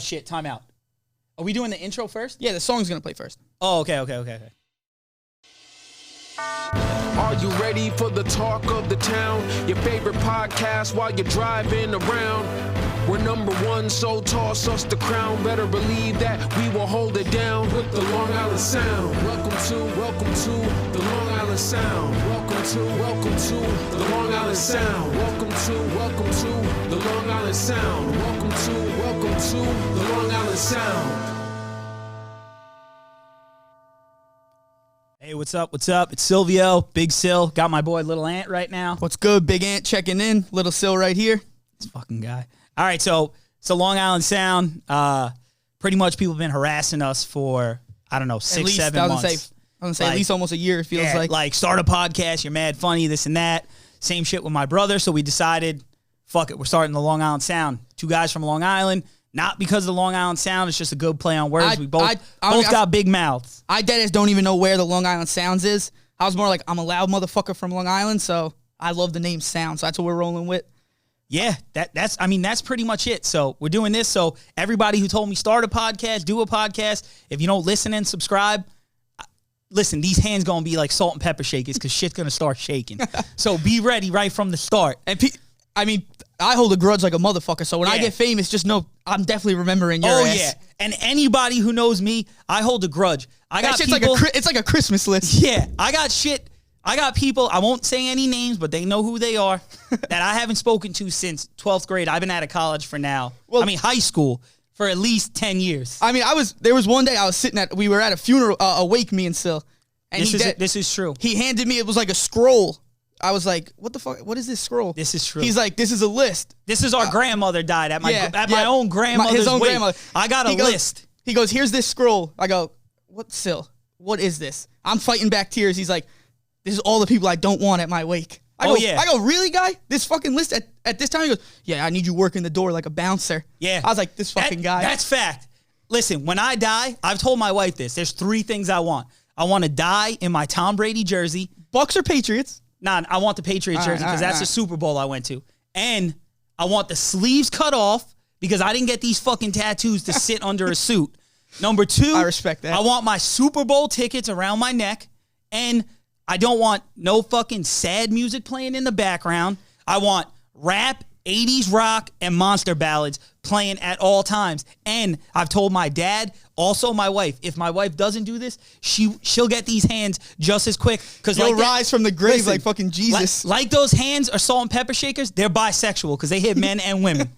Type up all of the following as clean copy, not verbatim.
shit. Time out. Are we doing the intro first? Yeah, the song's going to play first. Oh, okay. Are you ready for the talk of the town? Your favorite podcast while you're driving around. We're number one, so toss us the crown. Better believe that we will hold it down with the Long Island Sound. Welcome to the Long Island Sound. Welcome to the Long Island Sound. Welcome to the Long Island Sound. Welcome to the Long Island Sound. Hey, what's up? It's Silvio, Big Sil. Got my boy Little Ant right now. What's good? Big Ant checking in. Little Sil right here. This fucking guy. All right, so Long Island Sound. Pretty much people have been harassing us for, I don't know, 6-7 months. I was gonna say at least almost a year, it feels like. Like, start a podcast, you're mad funny, this and that. Same shit with my brother, so we decided, fuck it, we're starting the Long Island Sound. 2 guys from Long Island. Not because of the Long Island Sound, it's just a good play on words. We both got big mouths. I deadass don't even know where the Long Island Sounds is. I was more like, I'm a loud motherfucker from Long Island, so I love the name Sound, so that's what we're rolling with. Yeah, that's pretty much it. So we're doing this. So everybody who told me start a podcast, do a podcast, if you don't listen and subscribe, listen, these hands going to be like salt and pepper shakers because shit's going to start shaking. So be ready right from the start. And I hold a grudge like a motherfucker, so when I get famous, just know I'm definitely remembering your ass. Oh, yeah. And anybody who knows me, I hold a grudge. It's like a Christmas list. Yeah, I got people, I won't say any names, but they know who they are, that I haven't spoken to since 12th grade. I've been out of college for now. High school for at least 10 years. There was one day I was we were at a funeral, a wake, me and Sil. And this is true. He handed me, it was like a scroll. I was like, what the fuck? What is this scroll? This is true. He's like, this is a list. This is our grandmother died at my own grandmother's grandmother. I got a list. He goes, here's this scroll. I go, what, Sil? What is this? I'm fighting back tears. He's like, this is all the people I don't want at my wake. I go, really, guy? This fucking list at this time? He goes, yeah, I need you working the door like a bouncer. Yeah. I was like, this fucking guy. That's fact. Listen, when I die, I've told my wife this. There's 3 things I want. I want to die in my Tom Brady jersey. Bucks or Patriots? Nah, I want the Patriots jersey because that's the Super Bowl I went to. And I want the sleeves cut off because I didn't get these fucking tattoos to sit under a suit. Number 2, I respect that. I want my Super Bowl tickets around my neck. And I don't want no fucking sad music playing in the background. I want rap, 80s rock, and monster ballads playing at all times. And I've told my dad, also my wife, if my wife doesn't do this, she'll get these hands just as quick. Because you'll rise from the grave like fucking Jesus. Like those hands are salt and pepper shakers, they're bisexual because they hit men and women.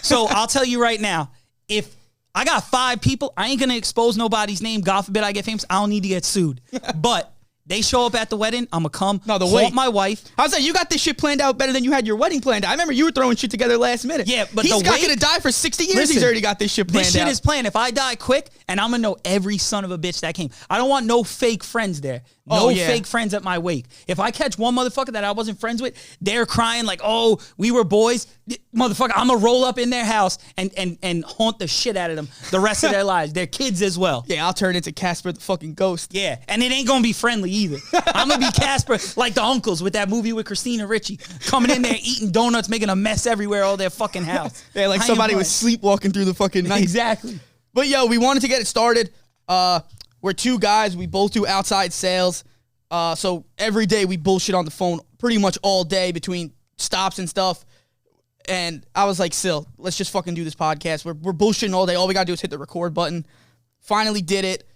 So I'll tell you right now, if I got 5 people, I ain't going to expose nobody's name. God forbid I get famous. I don't need to get sued. But they show up at the wedding, I'm going to come haunt my wife. I was like, you got this shit planned out better than you had your wedding planned out. I remember you were throwing shit together last minute. Yeah, but he's not going to die for 60 years. He's already got this shit planned out. This shit is planned. If I die quick, and I'm going to know every son of a bitch that came. I don't want no fake friends there. No fake friends at my wake. If I catch one motherfucker that I wasn't friends with, they're crying like, oh, we were boys. Motherfucker, I'm going to roll up in their house and haunt the shit out of them the rest of their lives. Their kids as well. Yeah, I'll turn into Casper the fucking ghost. Yeah, and it ain't going to be friendly either. I'm going to be Casper like the uncles with that movie with Christina Ricci. Coming in there, eating donuts, making a mess everywhere, all their fucking house. Yeah, like somebody was sleepwalking through the fucking night. Exactly. But yo, we wanted to get it started. We're 2 guys. We both do outside sales. So every day we bullshit on the phone pretty much all day between stops and stuff. And I was like, Sil, let's just fucking do this podcast. We're bullshitting all day. All we got to do is hit the record button. Finally did it.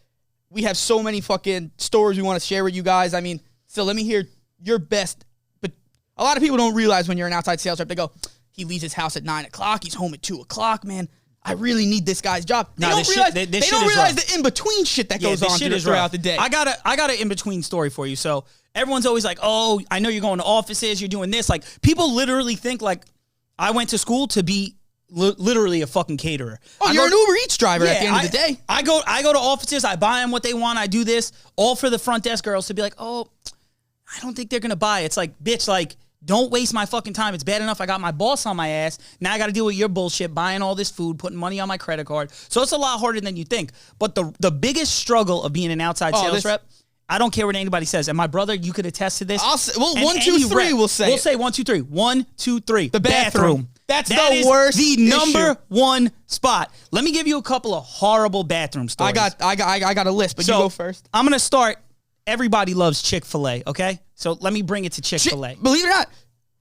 We have so many fucking stories we want to share with you guys. I mean, Sil, let me hear your best. But a lot of people don't realize when you're an outside sales rep, they go, he leaves his house at 9 o'clock. He's home at 2 o'clock, man. I really need this guy's job. They don't realize the in-between shit that goes on throughout the day. I got an in-between story for you. So everyone's always like, oh, I know you're going to offices, you're doing this. Like, people literally think like I went to school to be literally a fucking caterer. Oh, you're an Uber Eats driver at the end of the day. I go to offices, I buy them what they want, I do this, all for the front desk girls to be like, oh, I don't think they're going to buy it. It's like, bitch, like, don't waste my fucking time. It's bad enough I got my boss on my ass. Now I got to deal with your bullshit, buying all this food, putting money on my credit card. So it's a lot harder than you think. But the biggest struggle of being an outside sales rep I don't care what anybody says. And my brother, you could attest to this. I'll say, well, And 1, 2, 3, we'll say. We'll say 1, 2, 3. 1, 2, 3. The bathroom. That is the worst the number issue. one spot. Let me give you a couple of horrible bathroom stories. I got a list, but you go first. I'm going to start. Everybody loves Chick-fil-A, okay? So let me bring it to Chick-fil-A. Believe it or not,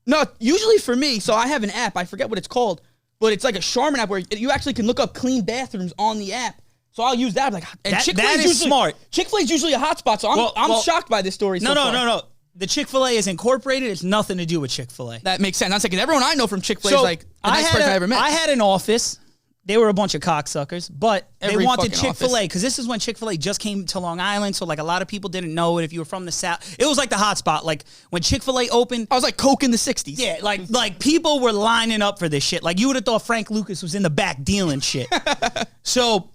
no, usually for me, so I have an app, I forget what it's called, but it's like a Charmin app where you actually can look up clean bathrooms on the app. So I'll use that. That is smart. Chick-fil-A is usually a hotspot, so I'm shocked by this story so far. No. The Chick-fil-A is incorporated. It's nothing to do with Chick-fil-A. That makes sense. I'm saying everyone I know from Chick-fil-A is like the nice person I ever met. I had an office. They were a bunch of cocksuckers, but they wanted Chick-fil-A because this is when Chick-fil-A just came to Long Island. So like a lot of people didn't know it. If you were from the South, it was like the hot spot. Like when Chick-fil-A opened, I was like Coke in the 60s. Yeah, like people were lining up for this shit. Like you would have thought Frank Lucas was in the back dealing shit. So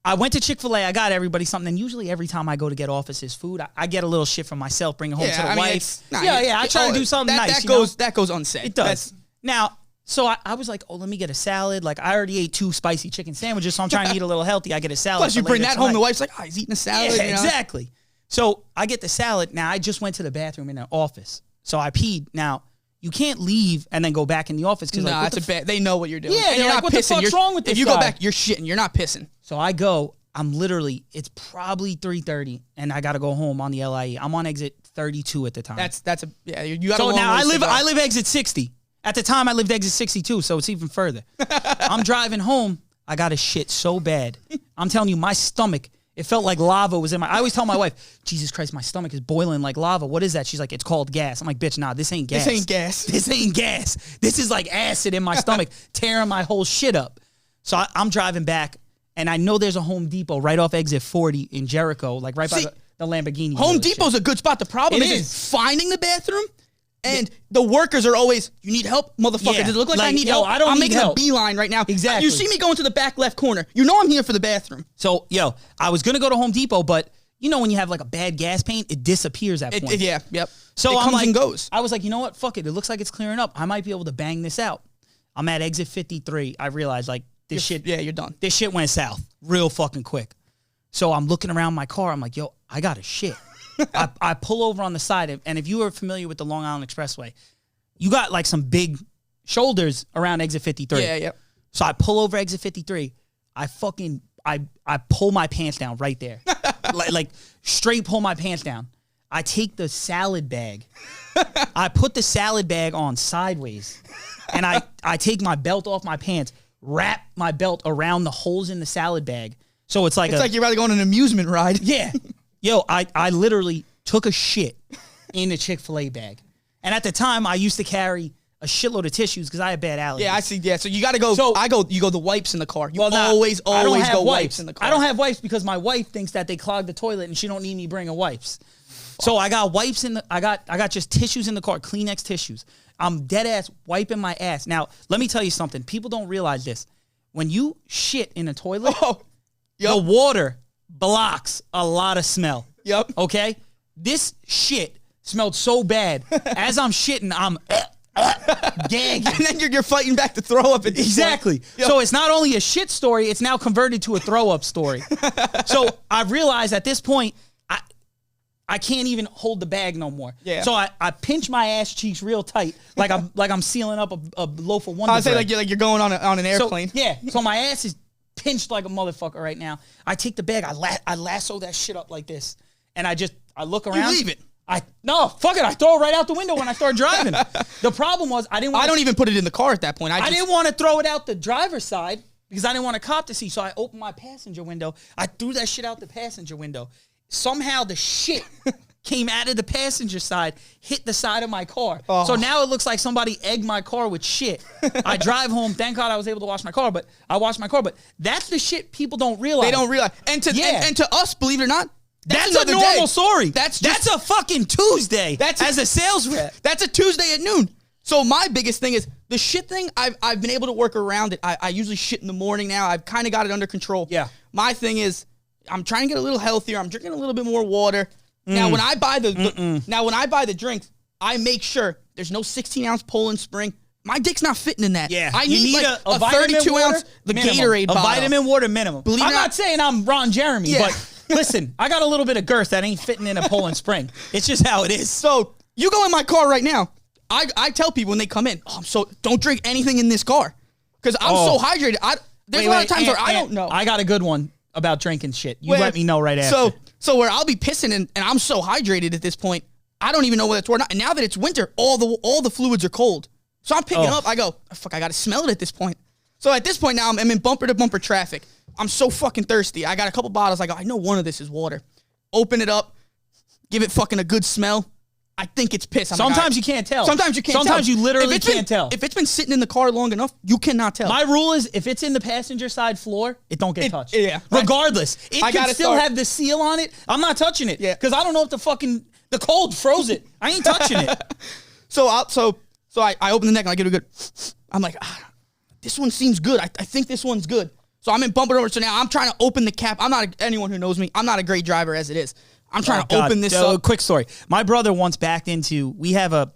I went to Chick-fil-A. I got everybody something. And usually every time I go to get offices food, I get a little shit for myself, bring it home to the wife. I try to do something nice. That goes unsaid. It does. Now, so I was like, oh, let me get a salad. Like I already ate 2 spicy chicken sandwiches, so I'm trying to eat a little healthy. I get a salad. Plus, you bring that home, the wife's like, oh, he's eating a salad. Yeah, exactly. So I get the salad. Now, I just went to the bathroom in the office. So I peed. Now, you can't leave and then go back in the office. Nah, that's a bad. They know what you're doing. Yeah, and you're like, not what pissing. the fuck's wrong with this If you guy? go back, you're shitting. You're not pissing. So I go. It's probably 3:30, and I got to go home on the LIE. I'm on exit 32 at the time. You got. So now I live exit 60. At the time, I lived exit 62, so it's even further. I'm driving home. I got a shit so bad. I'm telling you, my stomach, it felt like lava was in my... I always tell my wife, Jesus Christ, my stomach is boiling like lava. What is that? She's like, it's called gas. I'm like, bitch, nah, this ain't gas. This ain't gas. This ain't gas. This is like acid in my stomach, tearing my whole shit up. So I'm driving back, and I know there's a Home Depot right off exit 40 in Jericho, like right by the Lamborghini. Home Depot's a good spot. The problem is finding the bathroom. And the workers are always, you need help, motherfucker. Yeah. Does it look like I need help? I'm making a beeline right now. Exactly. You see me going to the back left corner. You know I'm here for the bathroom. So, I was going to go to Home Depot, but you know when you have like a bad gas paint, it disappears at point. Yep. So it I'm comes like, and goes. I was like, you know what? Fuck it. It looks like it's clearing up. I might be able to bang this out. I'm at exit 53. I realized like this shit. Yeah, you're done. This shit went south real fucking quick. So I'm looking around my car. I'm like, yo, I got a shit. I pull over on the side. And if you are familiar with the Long Island Expressway, you got like some big shoulders around exit 53. Yeah. So I pull over exit 53. I pull my pants down right there. like straight pull my pants down. I take the salad bag. I put the salad bag on sideways. And I take my belt off my pants, wrap my belt around the holes in the salad bag. So it's like you're about to go on an amusement ride. Yeah. Yo, I literally took a shit in the Chick-fil-A bag. And at the time, I used to carry a shitload of tissues because I had bad allergies. Yeah, I see. Yeah, so you got to go. You go the wipes in the car. You always go wipes in the car. I don't have wipes because my wife thinks that they clog the toilet and she don't need me bringing wipes. So I got wipes I got just tissues in the car, Kleenex tissues. I'm dead ass wiping my ass. Now, let me tell you something. People don't realize this. When you shit in a toilet, the water blocks a lot of smell. Yep. Okay? This shit smelled so bad. As I'm shitting, I'm gagging. And then you're fighting back to throw up. Exactly. So it's not only a shit story, it's now converted to a throw up story. So I realized at this point, I can't even hold the bag no more. Yeah. So I pinch my ass cheeks real tight, like I'm sealing up a loaf of Wonder I would say Bread. you're going on an airplane. So my ass is pinched like a motherfucker right now. I take the bag, I lasso that shit up like this, and I look around. You leave it. No, fuck it. I throw it right out the window when I start driving. The problem was I don't even put it in the car at that point. I didn't want to throw it out the driver's side because I didn't want a cop to see. So I opened my passenger window. I threw that shit out the passenger window. Somehow the shit came out of the passenger side, hit the side of my car. Oh. So now it looks like somebody egged my car with shit. I drive home. Thank God I was able to wash my car, but I washed my car. But that's the shit people don't realize. They don't realize. And to us, believe it or not, that's a normal story. That's a fucking Tuesday as a sales rep. That's a Tuesday at noon. So my biggest thing is the shit thing. I've been able to work around it. I usually shit in the morning now. I've kind of got it under control. Yeah. My thing is I'm trying to get a little healthier. I'm drinking a little bit more water. Now when I buy the drinks, I make sure there's no 16-ounce Poland Spring. My dick's not fitting in that. Yeah, I need like a 32-ounce minimum. Gatorade bottle. A vitamin water minimum. I'm not saying I'm Ron Jeremy, but Listen, I got a little bit of girth that ain't fitting in a Poland Spring. It's just how it is. So you go in my car right now. I tell people when they come in, don't drink anything in this car because I'm so hydrated. There's a lot of times where I don't know. I got a good one about drinking shit. You let me know right after. So where I'll be pissing and I'm so hydrated at this point, I don't even know whether it's or not. And now that it's winter, all the fluids are cold. So I'm picking up. I go, fuck, I got to smell it at this point. So at this point now, I'm in bumper-to-bumper traffic. I'm so fucking thirsty. I got a couple bottles. I go, I know one of this is water. Open it up. Give it fucking a good smell. I think it's piss. Sometimes you can't tell. Sometimes you can't tell. Sometimes you literally can't tell. If it's been sitting in the car long enough, you cannot tell. My rule is if it's in the passenger side floor, it don't get touched. Yeah. Regardless. It could still have the seal on it. I'm not touching it. Yeah. Because I don't know if the cold froze it. I ain't touching it. So I open the neck and I give it a good, I'm like, this one seems good. I think this one's good. So I'm in bumper over. So now I'm trying to open the cap. Anyone who knows me, I'm not a great driver as it is. I'm trying to open this up. Quick story. My brother once backed into, we have a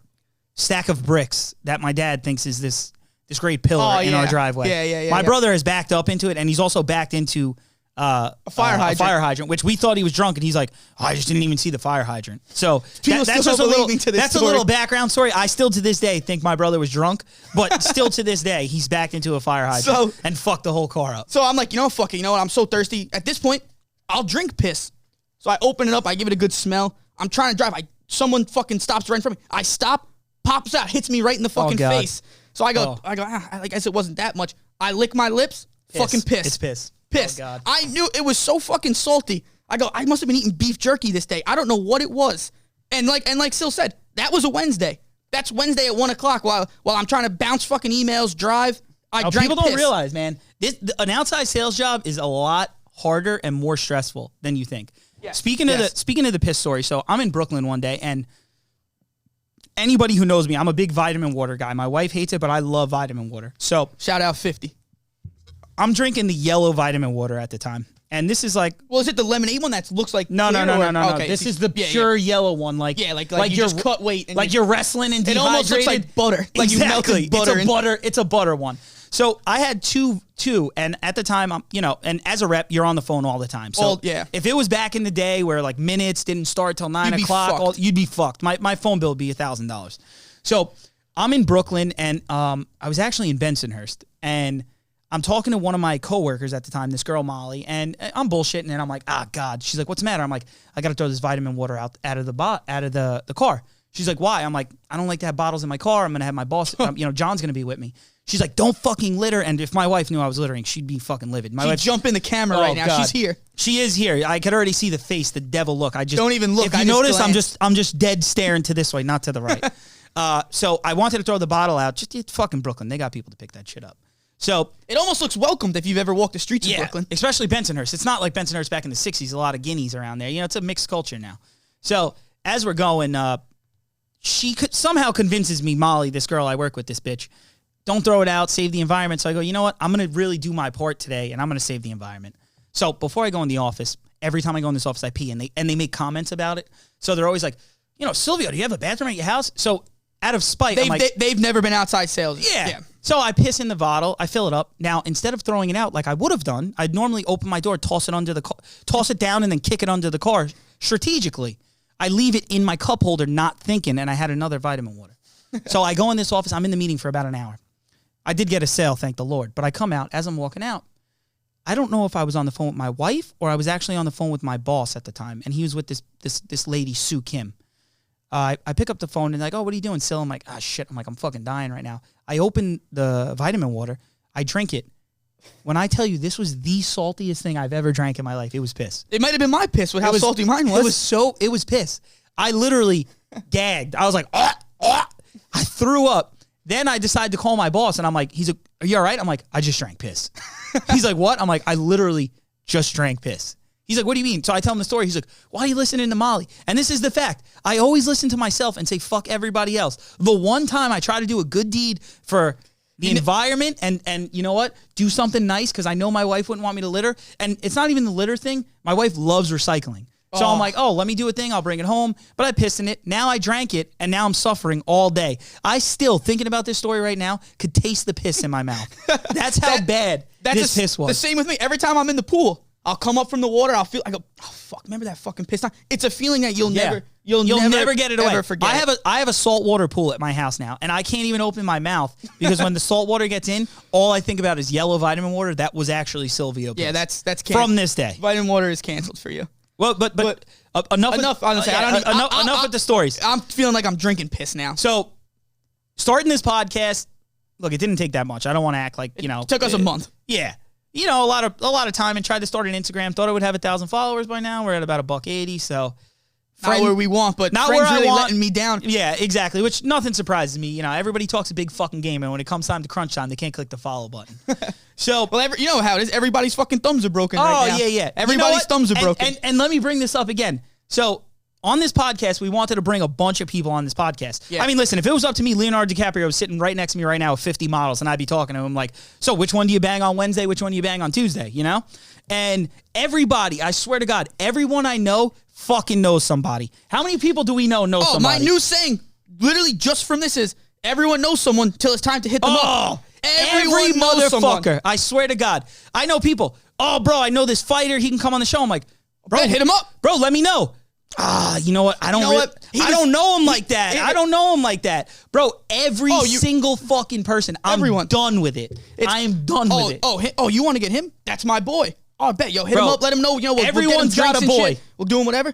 stack of bricks that my dad thinks is this great pillar in our driveway. Yeah. My brother has backed up into it, and he's also backed into a fire hydrant, which we thought he was drunk, and he's like, I just didn't even see the fire hydrant. So that's just a little background story. I still to this day think my brother was drunk, but still to this day, he's backed into a fire hydrant and fucked the whole car up. So I'm like, fuck it. You know what? I'm so thirsty. At this point, I'll drink piss. So I open it up. I give it a good smell. I'm trying to drive. Someone fucking stops right in front of me. I stop, pops out, hits me right in the fucking face. So I go, I guess it wasn't that much. I lick my lips, fucking piss. It's piss. Piss. Oh, God. I knew it was so fucking salty. I go, I must have been eating beef jerky this day. I don't know what it was. And like Sil said, that was a Wednesday. That's Wednesday at 1 o'clock while I'm trying to bounce fucking emails, drive. I drank people don't realize, man, an outside sales job is a lot harder and more stressful than you think. Yeah. Speaking of the piss story, so I'm in Brooklyn one day, and anybody who knows me, I'm a big vitamin water guy. My wife hates it, but I love vitamin water. So shout out 50. I'm drinking the yellow vitamin water at the time, and this is like, well, is it the lemonade one that looks like no? Okay, this is the pure yellow one, like you just cut weight, and you're wrestling and dehydrated. It almost looks like butter. Like exactly. You melted butter. It's a butter one. So I had two, and at the time, and as a rep, you're on the phone all the time. So if it was back in the day where like minutes didn't start till 9 o'clock, you'd be fucked. My phone bill would be $1,000. So I'm in Brooklyn, and I was actually in Bensonhurst, and I'm talking to one of my coworkers at the time, this girl Molly, and I'm bullshitting, and I'm like, God. She's like, what's the matter? I'm like, I got to throw this vitamin water out of the car. She's like, why? I'm like, I don't like to have bottles in my car. I'm gonna have my boss, John's gonna be with me. She's like, don't fucking litter. And if my wife knew I was littering, she'd be fucking livid. She'd jump in the camera right now. God. She's here. She is here. I could already see the face, the devil look. I just don't even look. If you notice, I'm just dead staring to this way, not to the right. So I wanted to throw the bottle out. It's fucking Brooklyn. They got people to pick that shit up. So it almost looks welcomed if you've ever walked the streets of Brooklyn. Especially Bensonhurst. It's not like Bensonhurst back in the 60s. A lot of guineas around there. It's a mixed culture now. So as we're going, she somehow convinces me, Molly, this girl I work with, this bitch, don't throw it out, save the environment. So I go, you know what? I'm going to really do my part today, and I'm going to save the environment. So before I go in the office, every time I go in this office, I pee, and they make comments about it. So they're always like, Silvio, do you have a bathroom at your house? So out of spite, I'm like, they've never been outside sales. Yeah. So I piss in the bottle, I fill it up. Now, instead of throwing it out like I would have done, I'd normally open my door, toss it down, and then kick it under the car strategically. I leave it in my cup holder, not thinking, and I had another vitamin water. So I go in this office. I'm in the meeting for about an hour. I did get a sale, thank the Lord. But I come out. As I'm walking out, I don't know if I was on the phone with my wife or I was actually on the phone with my boss at the time, and he was with this lady, Sue Kim. I pick up the phone, and like, oh, what are you doing, Sil? I'm like, shit. I'm fucking dying right now. I open the vitamin water. I drink it. When I tell you this was the saltiest thing I've ever drank in my life, it was piss. It might have been my piss with how salty mine was. It was piss. I literally gagged. I was like, I threw up. Then I decided to call my boss, and I'm like, he's like, are you all right? I'm like, I just drank piss. He's like, what? I'm like, I literally just drank piss. He's like, what do you mean? So I tell him the story. He's like, why are you listening to Molly? And this is the fact. I always listen to myself and say, fuck everybody else. The one time I try to do a good deed for the environment and you know what? Do something nice because I know my wife wouldn't want me to litter. And it's not even the litter thing. My wife loves recycling. So I'm like, let me do a thing. I'll bring it home. But I pissed in it. Now I drank it, and now I'm suffering all day. I still, thinking about this story right now, could taste the piss in my mouth. That's how bad this piss was. The same with me. Every time I'm in the pool, I'll come up from the water. I'll feel. I go, oh fuck! Remember that fucking piss time? It's a feeling that you'll never get it away. Ever forget. I have a saltwater pool at my house now, and I can't even open my mouth because when the salt water gets in, all I think about is yellow vitamin water. That was actually Silvio. Yeah, that's from this day. Vitamin water is canceled for you. Well, but enough. Enough with the stories. I'm feeling like I'm drinking piss now. So, starting this podcast, look, it didn't take that much. I don't want to act like It took us a month. Yeah. A lot of time, and tried to start an Instagram. Thought I would have 1,000 followers by now. We're at about $180. So not where we want, but not friends where really I want. letting me down. Yeah, exactly. Which nothing surprises me. Everybody talks a big fucking game, and when it comes time to crunch time, they can't click the follow button. So, well, you know how it is. Everybody's fucking thumbs are broken right now. Oh yeah. Everybody's thumbs are broken. And let me bring this up again. So, on this podcast, we wanted to bring a bunch of people on this podcast. Yeah. I mean, listen, if it was up to me, Leonardo DiCaprio is sitting right next to me right now with 50 models, and I'd be talking to him like, so which one do you bang on Wednesday? Which one do you bang on Tuesday? And everybody, I swear to God, everyone I know fucking knows somebody. How many people do we know somebody? My new saying, literally just from this is, everyone knows someone till it's time to hit them up. Every motherfucker. I swear to God. I know people. Oh, bro, I know this fighter. He can come on the show. I'm like, bro, hit him up. Bro, let me know. You know what? I don't know him like that. I don't know him like that. Bro, every single fucking person. I'm done with it. I am done with it. You want to get him? That's my boy. Oh, I bet. Yo, hit him up. Let him know. Everyone's got a boy. We'll do him whatever.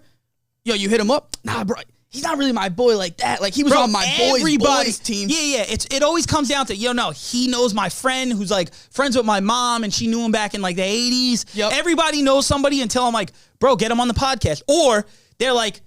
Yo, you hit him up? Nah, bro. He's not really my boy like that. Like, he was on my boys team. Yeah. It always comes down to, he knows my friend who's, like, friends with my mom, and she knew him back in, like, the 80s. Yep. Everybody knows somebody until I'm like, bro, get him on the podcast. Or they're like,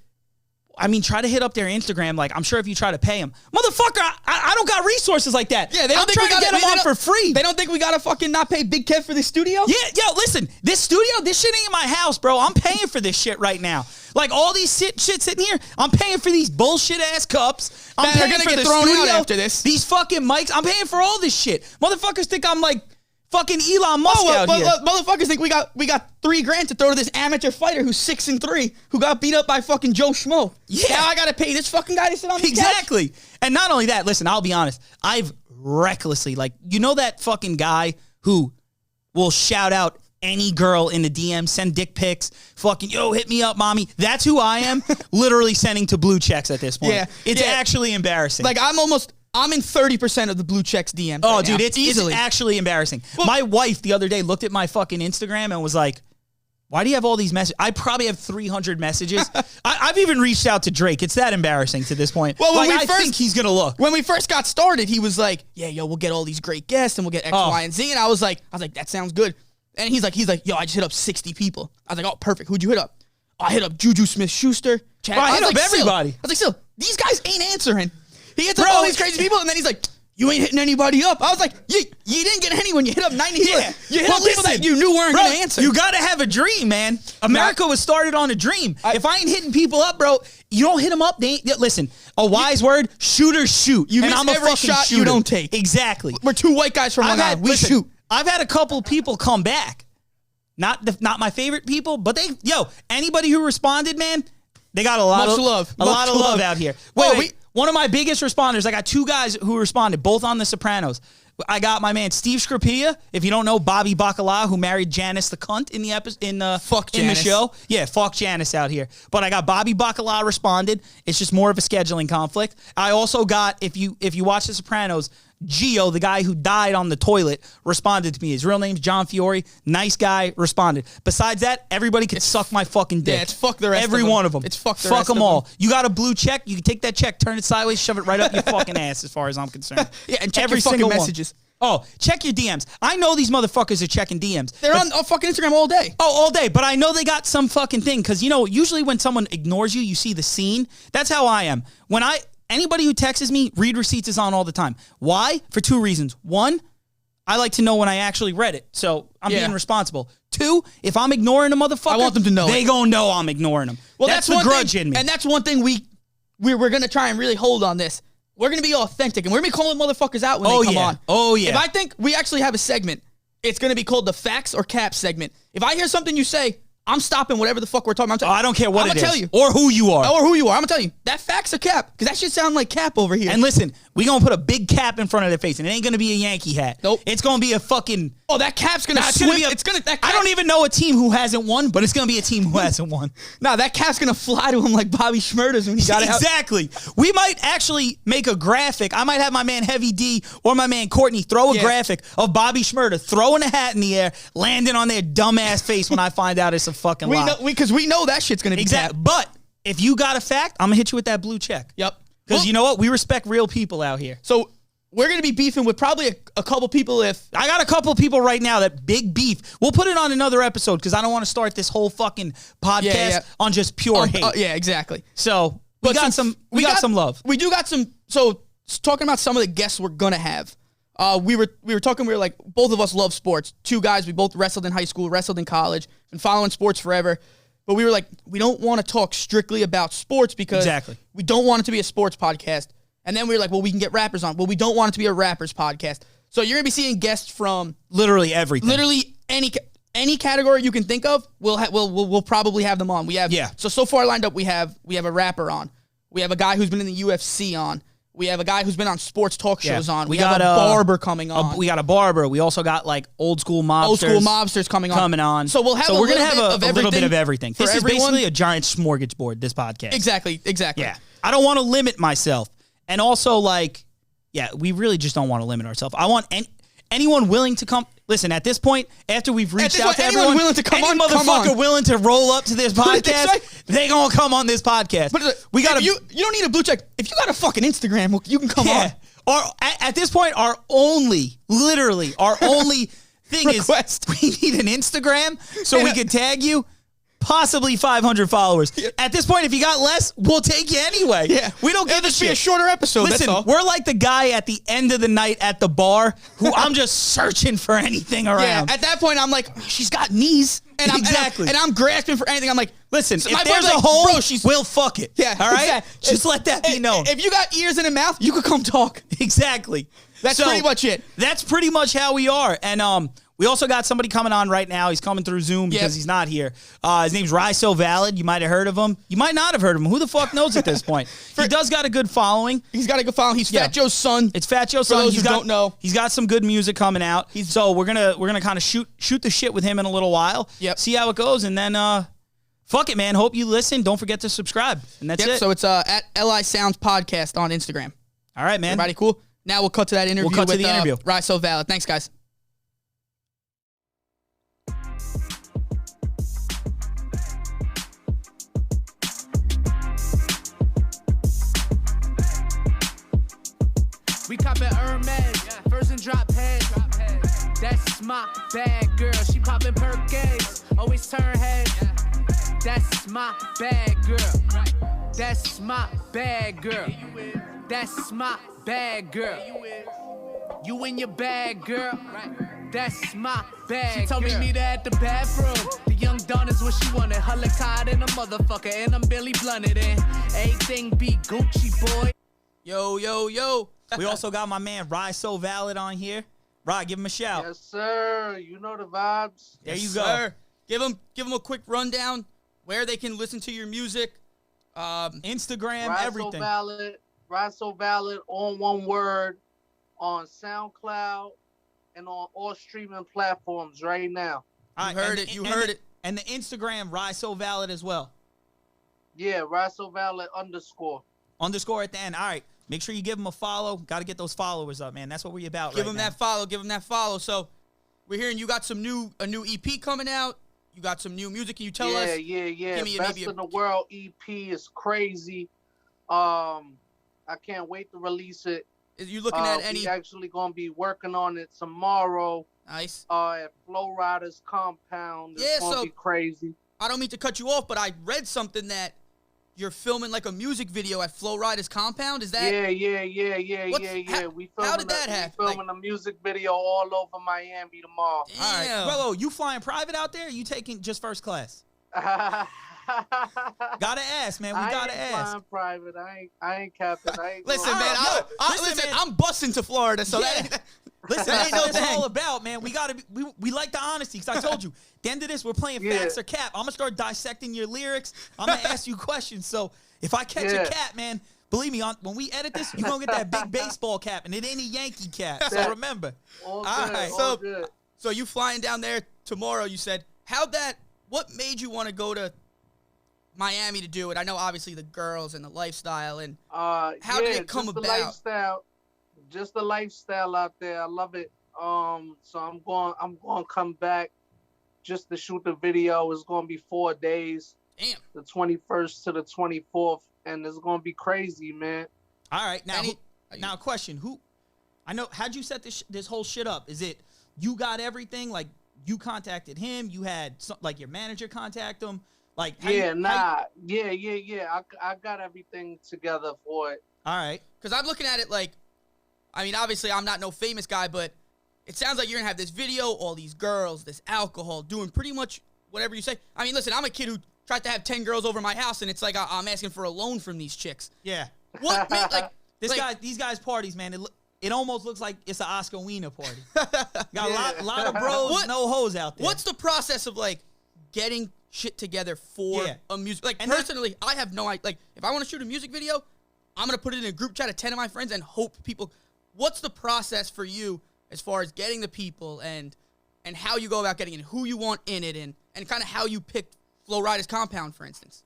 try to hit up their Instagram. Like, I'm sure if you try to pay him, motherfucker, I don't got resources like that. Yeah, they don't think we got to get him on for free. They don't think we got to fucking not pay Big Kev for this studio? Yeah, yo, listen, this shit ain't in my house, bro. I'm paying for this shit right now. Like, all these shit sitting here, I'm paying for these bullshit ass cups. I'm paying gonna for get the thrown studio, out after this. These fucking mics. I'm paying for all this shit. Motherfuckers think I'm like fucking Elon Musk out here. Motherfuckers think we got $3,000 to throw to this amateur fighter who's 6-3 who got beat up by fucking Joe Schmo. Yeah, now I gotta pay this fucking guy to sit on the exactly. couch. And not only that, listen, I'll be honest. I've recklessly, like, that fucking guy who will shout out any girl in the DM, send dick pics, fucking, yo, hit me up, mommy. That's who I am. Literally sending to blue checks at this point. Yeah, it's actually embarrassing. Like, I'm in 30% of the blue checks DMs. Oh, dude, it's actually embarrassing. Well, my wife the other day looked at my fucking Instagram and was like, why do you have all these messages? I probably have 300 messages. I've even reached out to Drake. It's that embarrassing to this point. Well, I think he's going to look. When we first got started, he was like, yeah, yo, we'll get all these great guests and we'll get X, Y, and Z. And I was like, that sounds good. And he's like, yo, I just hit up 60 people. I was like, oh, perfect. Who'd you hit up? I hit up Juju Smith-Schuster. I hit up everybody. I was like, Sil, these guys ain't answering. He hits up all these crazy people, and then he's like, you ain't hitting anybody up. I was like, you didn't get anyone. You hit up 90 people. You hit up people that you knew weren't going to answer. You got to have a dream, man. America was started on a dream. If I ain't hitting people up, bro, you don't hit them up. Listen, a wise word, shooters shoot. You miss every shot you don't take. Exactly. We're two white guys from Long Island. We shoot. I've had a couple people come back. Not my favorite people, but anybody who responded, man, they got a lot of love out here. Wait. One of my biggest responders, I got two guys who responded, both on The Sopranos. I got my man Steve Scripia, if you don't know, Bobby Bacala, who married Janice the cunt in the show. Yeah, fuck Janice out here. But I got Bobby Bacala responded. It's just more of a scheduling conflict. I also got, if you watch The Sopranos, Gio, the guy who died on the toilet, responded to me. His real name's John Fiore. Nice guy, responded. Besides that, everybody can suck my fucking dick. Yeah, it's fuck the rest Every of them. one of them. It's fuck the fuck rest them of all. them. You got a blue check, you can take that check, turn it sideways, shove it right up your fucking ass as far as I'm concerned. Yeah, and check every your fucking messages. Oh, check your DMs. I know these motherfuckers are checking DMs. They're on fucking Instagram all day. Oh, all day. But I know they got some fucking thing. Because, usually when someone ignores you, you see the scene. That's how I am. Anybody who texts me, read receipts is on all the time. Why? For two reasons. One, I like to know when I actually read it. So I'm being responsible. Two, if I'm ignoring a motherfucker, I want them to know they gonna know I'm ignoring them. Well, that's the grudge in me. And that's one thing we're going to try and really hold on this. We're going to be authentic, and we're going to be calling motherfuckers out when they come on. Oh, yeah. If I think we actually have a segment, it's going to be called the Facts or Caps segment. If I hear something you say, I'm stopping whatever the fuck we're talking about. I don't care what I'm it is. gonna tell you. Or who you are. Or who you are. I'm gonna tell you. That fact's a cap. Because that shit sound like cap over here. And listen, we going to put a big cap in front of their face. And it ain't going to be a Yankee hat. Nope. It's going to be a fucking... Oh, that cap's gonna It's swim. gonna be I don't even know a team who hasn't won, but it's going to be a team who hasn't won. Nah, that cap's gonna fly to him like Bobby Schmurder's when he got it out. Exactly. We might actually make a graphic. I might have my man Heavy D or my man Courtney throw a graphic of Bobby Schmurder throwing a hat in the air, landing on their dumbass face when I find out it's a fucking lie. Because we know that shit's gonna be Exactly. But if you got a fact, I'm gonna hit you with that blue check. Yep. Because you know what? We respect real people out here. So we're gonna be beefing with probably a couple people. If I got a couple people right now that big beef. We'll put it on another episode because I don't want to start this whole fucking podcast on just pure hate. Yeah, exactly. So we got some love. We do got some. So talking about some of the guests we're gonna have. We were talking. We were like, both of us love sports. Two guys. We both wrestled in high school, wrestled in college, been following sports forever. But we were like, we don't want to talk strictly about sports because we don't want it to be a sports podcast. And then we were like, well, we can get rappers on. Well, we don't want it to be a rappers podcast. So you're gonna be seeing guests from literally everything. Literally any category you can think of. We'll probably have them on. We have So far lined up, we have a rapper on. We have a guy who's been in the UFC on. We have a guy who's been on sports talk shows on. We got a barber coming on. We got a barber. We also got like old school mobsters coming on. So we're gonna have a little bit of everything. This is basically a giant smorgasbord. This podcast. Exactly. Yeah. I don't want to limit myself, and also we really just don't want to limit ourselves. I want anyone willing to come. Listen, at this point, after we've reached out to everyone, willing to come any on, motherfucker willing to roll up to this podcast, they gonna come on this podcast. But we got you don't need a blue check. If you got a fucking Instagram, you can come on. Or at this point, literally our only thing is we need an Instagram so we can tag you. Possibly 500 followers. Yeah. At this point, if you got less, we'll take you anyway. Yeah. We don't give a shit. Be a shorter episode. Listen, that's all. We're like the guy at the end of the night at the bar who I'm just searching for anything around. Yeah, at that point, I'm like, she's got knees. And I'm grasping for anything. I'm like, listen, if there's a hole, we'll fuck it. Yeah. All right? Exactly. Just let that be known. If you got ears and a mouth, you could come talk. Exactly. That's pretty much it. That's pretty much how we are. And we also got somebody coming on right now. He's coming through Zoom because he's not here. His name's Rysovalid. You might have heard of him. You might not have heard of him. Who the fuck knows at this point? He does got a good following. He's got a good following. He's Fat Joe's son. It's Fat Joe's son. For those who don't know. He's got some good music coming out. So we're gonna kind of shoot the shit with him in a little while. Yep. See how it goes, and then fuck it, man. Hope you listen. Don't forget to subscribe. And that's it. So it's at LI Sounds Podcast on Instagram. All right, man. Everybody cool? Now we'll cut to that interview with Rysovalid. Thanks, guys. We coppin' Hermes, first and drop head. That's my bad girl. She poppin' Perkins, always turn head. That's my bad girl. That's my bad girl. That's my bad girl. You in your bag, girl. That's my bag. She told me meet her at the bathroom. The young Dawn is what she wanted. Her legs tied in a motherfucker, and I'm Billy blunted in. Everything be Gucci, boy. Yo. We also got my man Rysovalid on here. Rod, give him a shout. Yes, sir. You know the vibes. There you go. Sir. Give them a quick rundown where they can listen to your music. Instagram, everything. Rysovalid on one word on SoundCloud and on all streaming platforms right now. You heard it. And the Instagram Rysovalid as well. Yeah, Rysovalid _. Underscore at the end. All right. Make sure you give them a follow. Got to get those followers up, man. That's what we're about. Give them that follow. So we're hearing you got a new EP coming out. You got some new music. Can you tell us? Yeah. Best in the World EP is crazy. I can't wait to release it. Is you looking at any? We actually gonna be working on it tomorrow. Nice. At Flow Riders Compound. It's gonna be crazy. I don't mean to cut you off, but I read something that you're filming like a music video at Flow Riders Compound. Is that? Yeah. How did that happen? We filming a music video all over Miami tomorrow. Damn. All right. Bro, you flying private out there? Or you taking just first class? Gotta ask, man. We gotta ask. Flying private. I ain't capping. I ain't Listen, going- man. Listen, man. I'm busing to Florida, so Yeah. that Listen, That that's ain't no what it's thing. all about, man. We gotta we like the honesty, because I told you, at the end of this, we're playing Yeah. facts or cap. I'm gonna start dissecting your lyrics. I'm gonna ask you questions. So if I catch a Yeah. cap, man, believe me, when we edit this, you're gonna get that big baseball cap, and it ain't a Yankee cap. So remember. All good. All right. All good. So you flying down there tomorrow, you said. What made you want to go to Miami to do it? I know obviously the girls and the lifestyle, and how did it come just about? The lifestyle, just the lifestyle out there. I love it. So I'm going to come back just to shoot the video. It's going to be 4 days. Damn. The 21st to the 24th, and it's going to be crazy, man. All right. Now, Any- now, question: how'd you set this whole shit up? Is it you got everything? Like you contacted him? You had like your manager contact him? Like Yeah. I got everything together for it. All right. Because I'm looking at it like, I mean, obviously I'm not no famous guy, but it sounds like you're gonna have this video, all these girls, this alcohol, doing pretty much whatever you say. I mean, listen, I'm a kid who tried to have 10 girls over my house, and it's like I'm asking for a loan from these chicks. Yeah. What made, like These guys' parties, man. It almost looks like it's an Oscar Wiener party. Got a lot of bros, no hoes out there. What's the process of like getting shit together for a music? Like And personally, I have no idea. Like if I want to shoot a music video, I'm gonna put it in a group chat of 10 of my friends and hope people. What's the process for you as far as getting the people and how you go about getting it, who you want in it, and kind of how you picked Flow Riders Compound, for instance?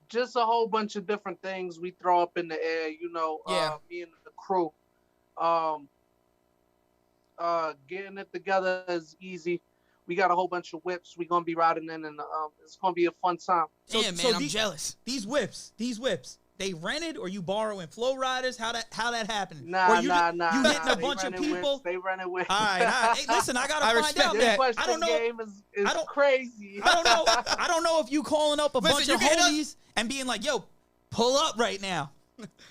Just a whole bunch of different things we throw up in the air, me and the crew. Getting it together is easy. We got a whole bunch of whips. We're gonna be riding in, and it's gonna be a fun time. Damn, man, I'm jealous. These whips, they rented or you borrowing Flow Riders? How that happened? Nah. You hitting a They bunch of running people? Whips. They running with. All right. Hey, listen, I gotta find respect out. that. Question I don't know. game is crazy. I don't know if you calling up a Listen, bunch you of can hit us- homies and being like, "Yo, pull up right now."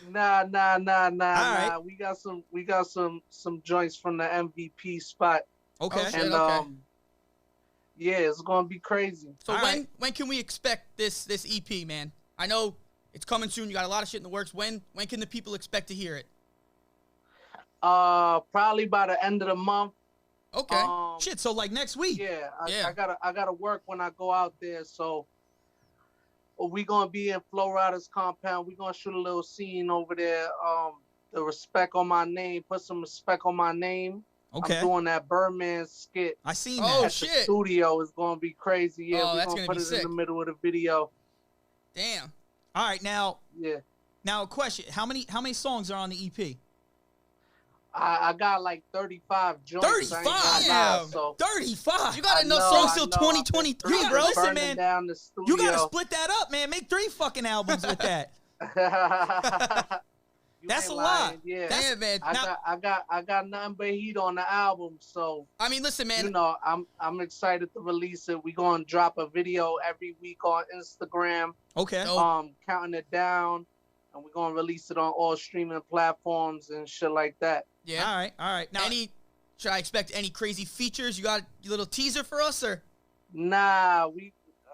Nah. right. We got some joints from the MVP spot, Okay. Oh, shit. and okay. yeah, it's gonna be crazy. So All when right. can we expect this EP, man? I know it's coming soon. You got a lot of shit in the works. When can the people expect to hear it? Probably by the end of the month. Okay. Shit. So like next week. Yeah, Yeah. I gotta work when I go out there. So we gonna be in Flow Riders Compound. We gonna shoot a little scene over there. The respect on my name. Put some respect on my name. Okay. I'm doing that Birdman skit I seen Oh, that. at the shit. studio. It's gonna be crazy. Yeah, Oh, we that's gonna gonna put be it sick. in the middle of the video. Damn. All right. Now Yeah, a question: How many songs are on the EP? I got like 35 joints. I ain't 35? gonna lie, so 35. You got I enough know, songs I till know. 2023, You bro. got- listen, burning man, down the studio. You gotta split that up, man. Make 3 fucking albums with that. You That's ain't a lot. lying, Yeah, Damn, man. I got nothing but heat on the album, so I mean, listen, man. I'm excited to release it. We gonna drop a video every week on Instagram, Okay. Dope. counting it down, and we're gonna release it on all streaming platforms and shit like that. Yeah. All right. Now, Should I expect any crazy features? You got a little teaser for us, or Nah,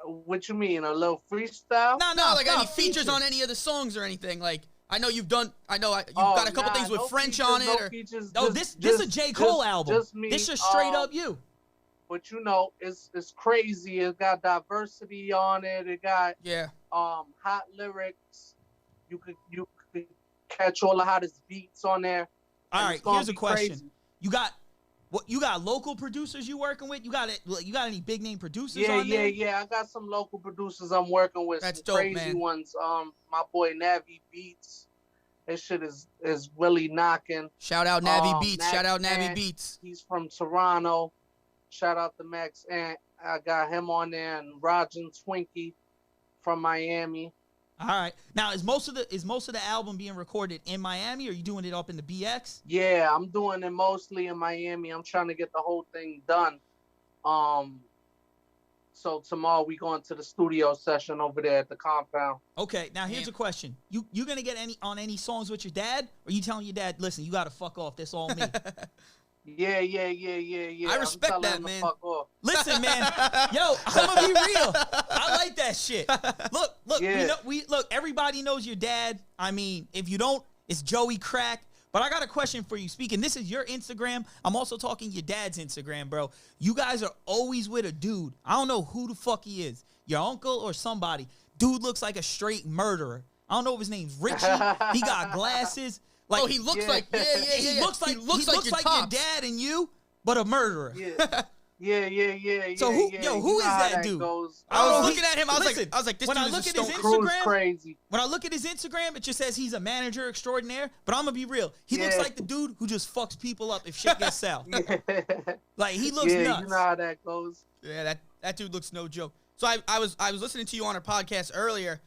what you mean? A little freestyle? no? Like any features on any of the songs or anything? Like I know you've got a couple things with no French features, on it. no or features, Oh, just- this a just- J. Cole just- album. Just me. This is straight up you. But it's crazy. It got diversity on it. It got Yeah. hot lyrics. You could catch all the hottest beats on there. All and right. it's gonna Here's a be question. crazy. You got local producers you working with? You got any big name producers Yeah, on there? yeah. I got some local producers I'm working with. That's some dope, crazy man. ones. My boy Navi Beats. His shit is really knocking. Shout out Navi Beats. Max Shout out Navi Ant. Beats. He's from Toronto. Shout out to Max Ant. I got him on there, and Rajan Twinkie from Miami. All right. Now, is most of the album being recorded in Miami, or are you doing it up in the BX? Yeah, I'm doing it mostly in Miami. I'm trying to get the whole thing done. So tomorrow we going to the studio session over there at the compound. Okay. Now, here's a question: You gonna get any songs with your dad, or you telling your dad, listen, you gotta fuck off, this all me? Yeah. I respect I'm that, telling him to man. fuck off. Listen, man. Yo, I'm gonna be real. I like that shit. Look. Yeah. Look. Everybody knows your dad. I mean, if you don't, it's Joey Crack. But I got a question for you. Speaking, this is your Instagram. I'm also talking your dad's Instagram, bro. You guys are always with a dude. I don't know who the fuck he is. Your uncle or somebody. Dude looks like a straight murderer. I don't know if his name's Richie. He got glasses. Like, He looks like He looks like your pops. dad and you, but a murderer. Yeah. So who is that dude? Goes. I was Oh, looking at him. I was like, this when dude I is look a at his stone. Crew's Instagram, crazy. when I look at his Instagram, it just says he's a manager extraordinaire. But I'm gonna be real. He looks Yeah. like the dude who just fucks people up if shit gets south. Like he looks nuts. You know how that goes. Yeah, that dude looks no joke. So I was listening to you on our podcast earlier,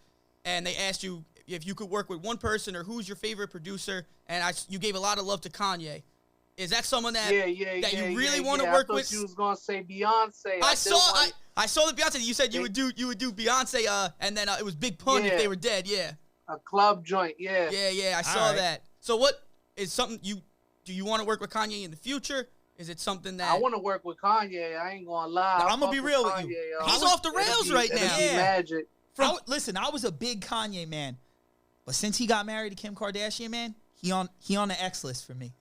and they asked you if you could work with one person or who's your favorite producer, and you gave a lot of love to Kanye. Is that someone that you really want to work I thought with? you was gonna say Beyonce. I saw the Beyonce. You said you would do Beyonce, and then it was Big Pun if Yeah. they were dead. Yeah, a club joint. Yeah. I saw All right. that. So what is something do you want to work with Kanye in the future? Is it something that I want to work with Kanye. I ain't gonna lie. Now, I'ma Fuck be real with Kanye, you. yo. He's off the rails right it'll now. be Yeah. magic. Listen, I was a big Kanye man, but since he got married to Kim Kardashian, man, he on the X list for me.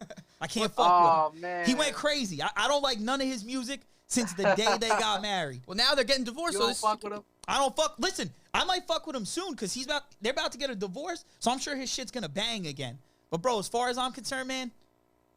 I can't fuck with him. Man. He went crazy. I don't like none of his music since the day they got married. Well, now they're getting divorced. You so don't this, fuck with him? I don't fuck. Listen, I might fuck with him soon because they're about to get a divorce, so I'm sure his shit's gonna bang again. But bro, as far as I'm concerned, man,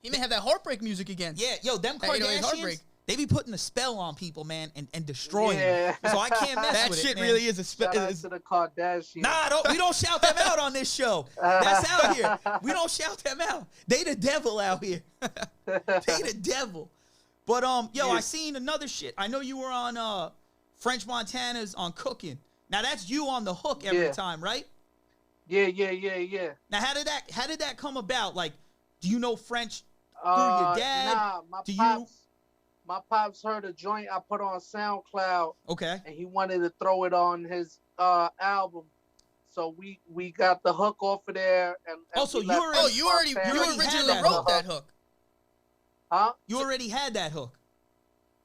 he may have that heartbreak music again. yeah, yo, them That 808 Kardashians, Heartbreak. they be putting a spell on people, man, and destroying Yeah. them. So I can't mess that with shit it, man. really is a Shout out to the Kardashians. Nah, we don't shout them out on this show. That's out here. We don't shout them out. They the devil out here. They the devil. But yo, I seen another shit. I know you were on French Montana's on Cooking. Now that's you on the hook every Yeah. time, right? Yeah. Now how did that come about? Like, do you know French through your dad? Nah, my pops heard a joint I put on SoundCloud, Okay. and he wanted to throw it on his album. So we got the hook off of there, and Also, we you left already- French You Montana. already had originally that wrote hook. that hook. Huh? You already had that hook.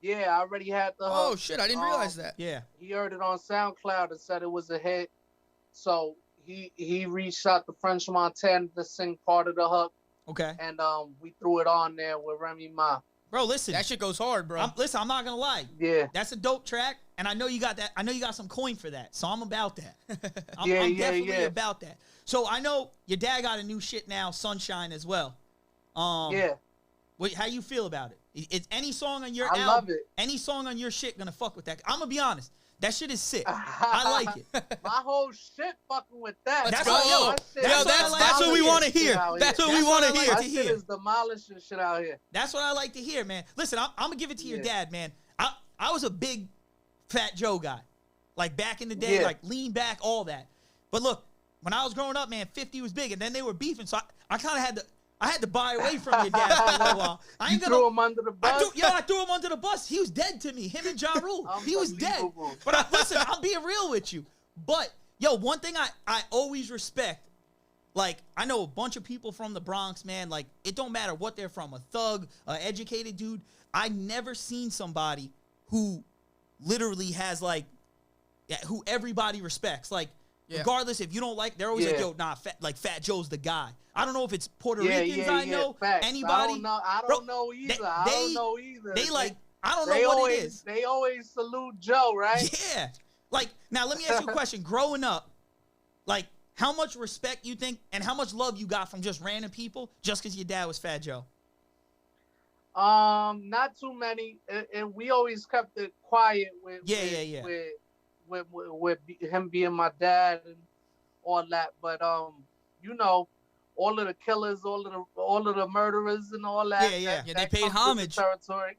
Yeah, I already had the hook. Oh shit, I didn't realize that. Yeah. He heard it on SoundCloud and said it was a hit. So he reached out to French Montana to sing part of the hook, Okay. and we threw it on there with Remy Ma. Bro, listen. That shit goes hard, bro. I'm not gonna lie. Yeah. That's a dope track, and I know you got that. I know you got some coin for that, so I'm about that. I'm Yeah, definitely about that. So I know your dad got a new shit now, Sunshine as well. Yeah. How you feel about it? Is any song on your I album, love it. any song on your shit gonna fuck with that? I'm gonna be honest. That shit is sick. I like it. My whole shit fucking with that. That's go. what, yo, My shit that's is what I like that's to what we hear. want to hear. Out That's here. what we That's want what I to like hear. My to shit hear. is demolishing shit out here. That's what I like to hear, man. Listen, I'm gonna give it to your Yeah. dad, man. I was a big Fat Joe guy, like back in the day, Yeah. like lean back, all that. But look, when I was growing up, man, 50 was big, and then they were beefing, so I kind of had to buy away from your dad for a little while. I You ain't threw gonna. him under the bus. I threw him under the bus. He was dead to me. Him and Ja Rule. He was dead. Unbelievable. But listen, I'm being real with you. But yo, one thing I always respect, like I know a bunch of people from the Bronx, man. Like it don't matter what they're from, a thug, an educated dude. I never seen somebody who literally has like, who everybody respects. Like Yeah. regardless if you don't like, they're always like, Yeah. yo, nah, Fat Joe's the guy. I don't know if it's Puerto Yeah, Ricans I know, facts. anybody. I don't know. I Bro, don't know either. they- I don't know either. They like, I don't know they what always, it is. They always salute Joe, right? Yeah. Like, now let me ask you a question. Growing up, like, how much respect you think and how much love you got from just random people just because your dad was Fat Joe? Not too many, and we always kept it quiet with with him being my dad and all that. But you know, all of the killers, all of the murderers, and all that. Yeah. Yeah, they that paid comes with homage. the territory.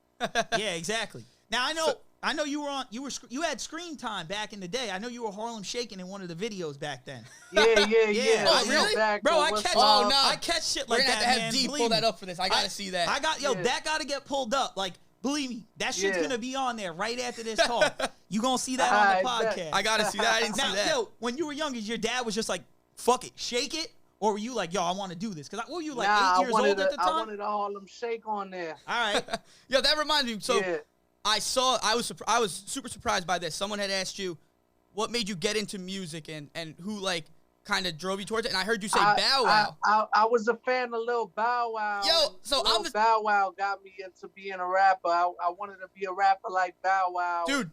Yeah, exactly. Now I know you had screen time back in the day. I know you were Harlem Shaking in one of the videos back then. Yeah. Yeah. Oh, really? Exactly. Bro, I What's catch up? I catch shit We're like gonna that, have to man. have D Believe pull me. that up for this. I gotta see that. Yeah. That gotta get pulled up. Like, believe me, that shit's Yeah. gonna be on there right after this talk. You gonna see that on the I bet. podcast. I gotta see that. I didn't Now, see that. yo, when you were younger, your dad was just like, fuck it, shake it, or were you like, yo, I want to do this? Because what were you like, Nah, 8 years old at the I time? wanted a Harlem Shake on there. All right. Yo, that reminds me. So Yeah. I was super surprised by this. Someone had asked you, what made you get into music and who like kind of drove you towards it? And I heard you say Bow Wow. I was a fan of Lil Bow Wow. Yo, so Lil Bow Wow got me into being a rapper. I wanted to be a rapper like Bow Wow. Dude.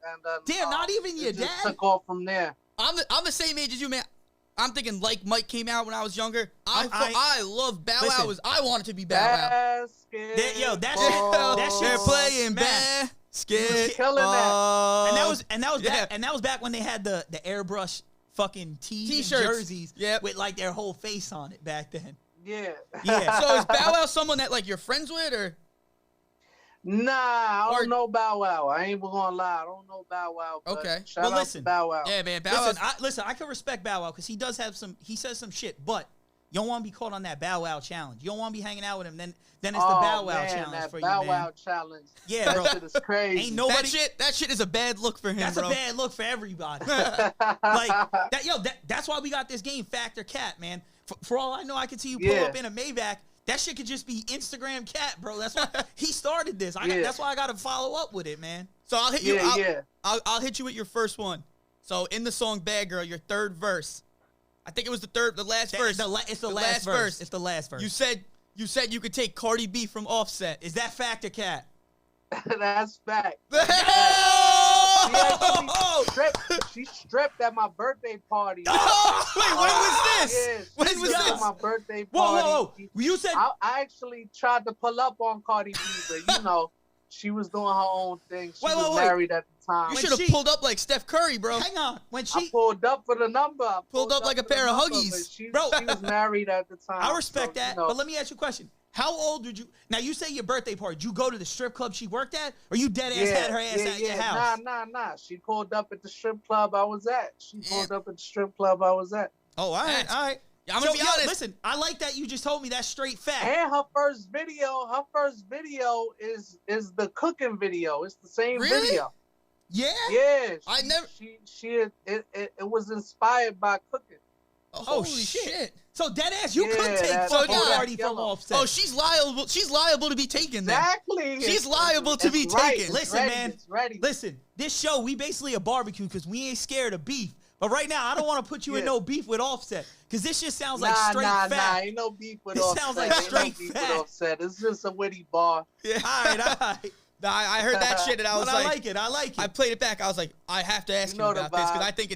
And Damn, not even your it just dad? took off from there. I'm the same age as you, man. I'm thinking Like Mike came out when I was younger. I love Bow Wow. I wanted to be Bow Wow. Yo, that shit They're playing smash. basket. Killing that. And that was back when they had the airbrush fucking T-shirts. jerseys Yep. with like their whole face on it back then. Yeah. Yeah. So is Bow Wow someone that like you're friends with or? Nah, I Or- don't know Bow Wow. I ain't gonna lie. I don't know Bow Wow. But Okay. Shout Well, out listen. to Bow Wow. Yeah, man. Bow Wow. Listen, I can respect Bow Wow because he does have he says some shit, but you don't want to be caught on that Bow Wow challenge. You don't want to be hanging out with him. Then it's the Bow Wow challenge that for Bow you, Wow man. challenge. Yeah, That bro. shit is crazy. Ain't nobody. That shit is a bad look for him, That's bro. a bad look for everybody. Like that, yo. That's why we got this game, Factor Cat, man. For all I know, I could see you pull up in a Maybach. That shit could just be Instagram Cat, bro. That's why he started this. That's why I got to follow up with it, man. So I'll hit you. Yeah, I'll hit you with your first one. So in the song "Bad Girl," your third verse. I think it was the last verse. It's the last verse. It's the last verse. You said you could take Cardi B from Offset. Is that Factor Cat? That's fact. Oh! She stripped at my birthday party. Oh! Wait, when was this? Yeah, When she was stripped this? at my birthday Whoa, party. whoa! You said I actually tried to pull up on Cardi B, but you know, she was doing her own thing. She was married at the time. You should have pulled up like Steph Curry, bro. hang on. When I she pulled up for the number. I Pulled up like a for the pair of number, Huggies. but She Bro. was married at the time. I respect so, that, you know. but let me ask you a question. How old did you? Now you say your birthday party. Did you go to the strip club she worked at, or you dead ass had her ass at your house? Nah. She pulled up at the strip club I was at. She pulled up at the strip club I was at. Oh, all right, all right. I'm gonna be honest. Listen, I like that you just told me that straight fact. And her first video is the cooking video. It's the same Really? video. Yeah. Yeah. I never- It was inspired by cooking. Holy shit. So dead ass, you could Yeah, take that's fucking all that Cardi from yellow. Offset. Oh, she's liable. She's liable to be taken. Then. Exactly. She's liable to be It's right. taken. It's Listen, ready. man. It's ready. Listen, this show, we basically a barbecue because we ain't scared of beef. But right now, I don't want to put you in no beef with Offset because this just sounds like straight Nah, fact. ain't no beef with This Offset. sounds like Ain't no straight beef fact. with Offset. It's just a witty bar. Yeah. All right. Nah, I heard that shit and I was But like, I like it. I like it. I played it back. I was like, I have to ask You him know the about this because vibe. I think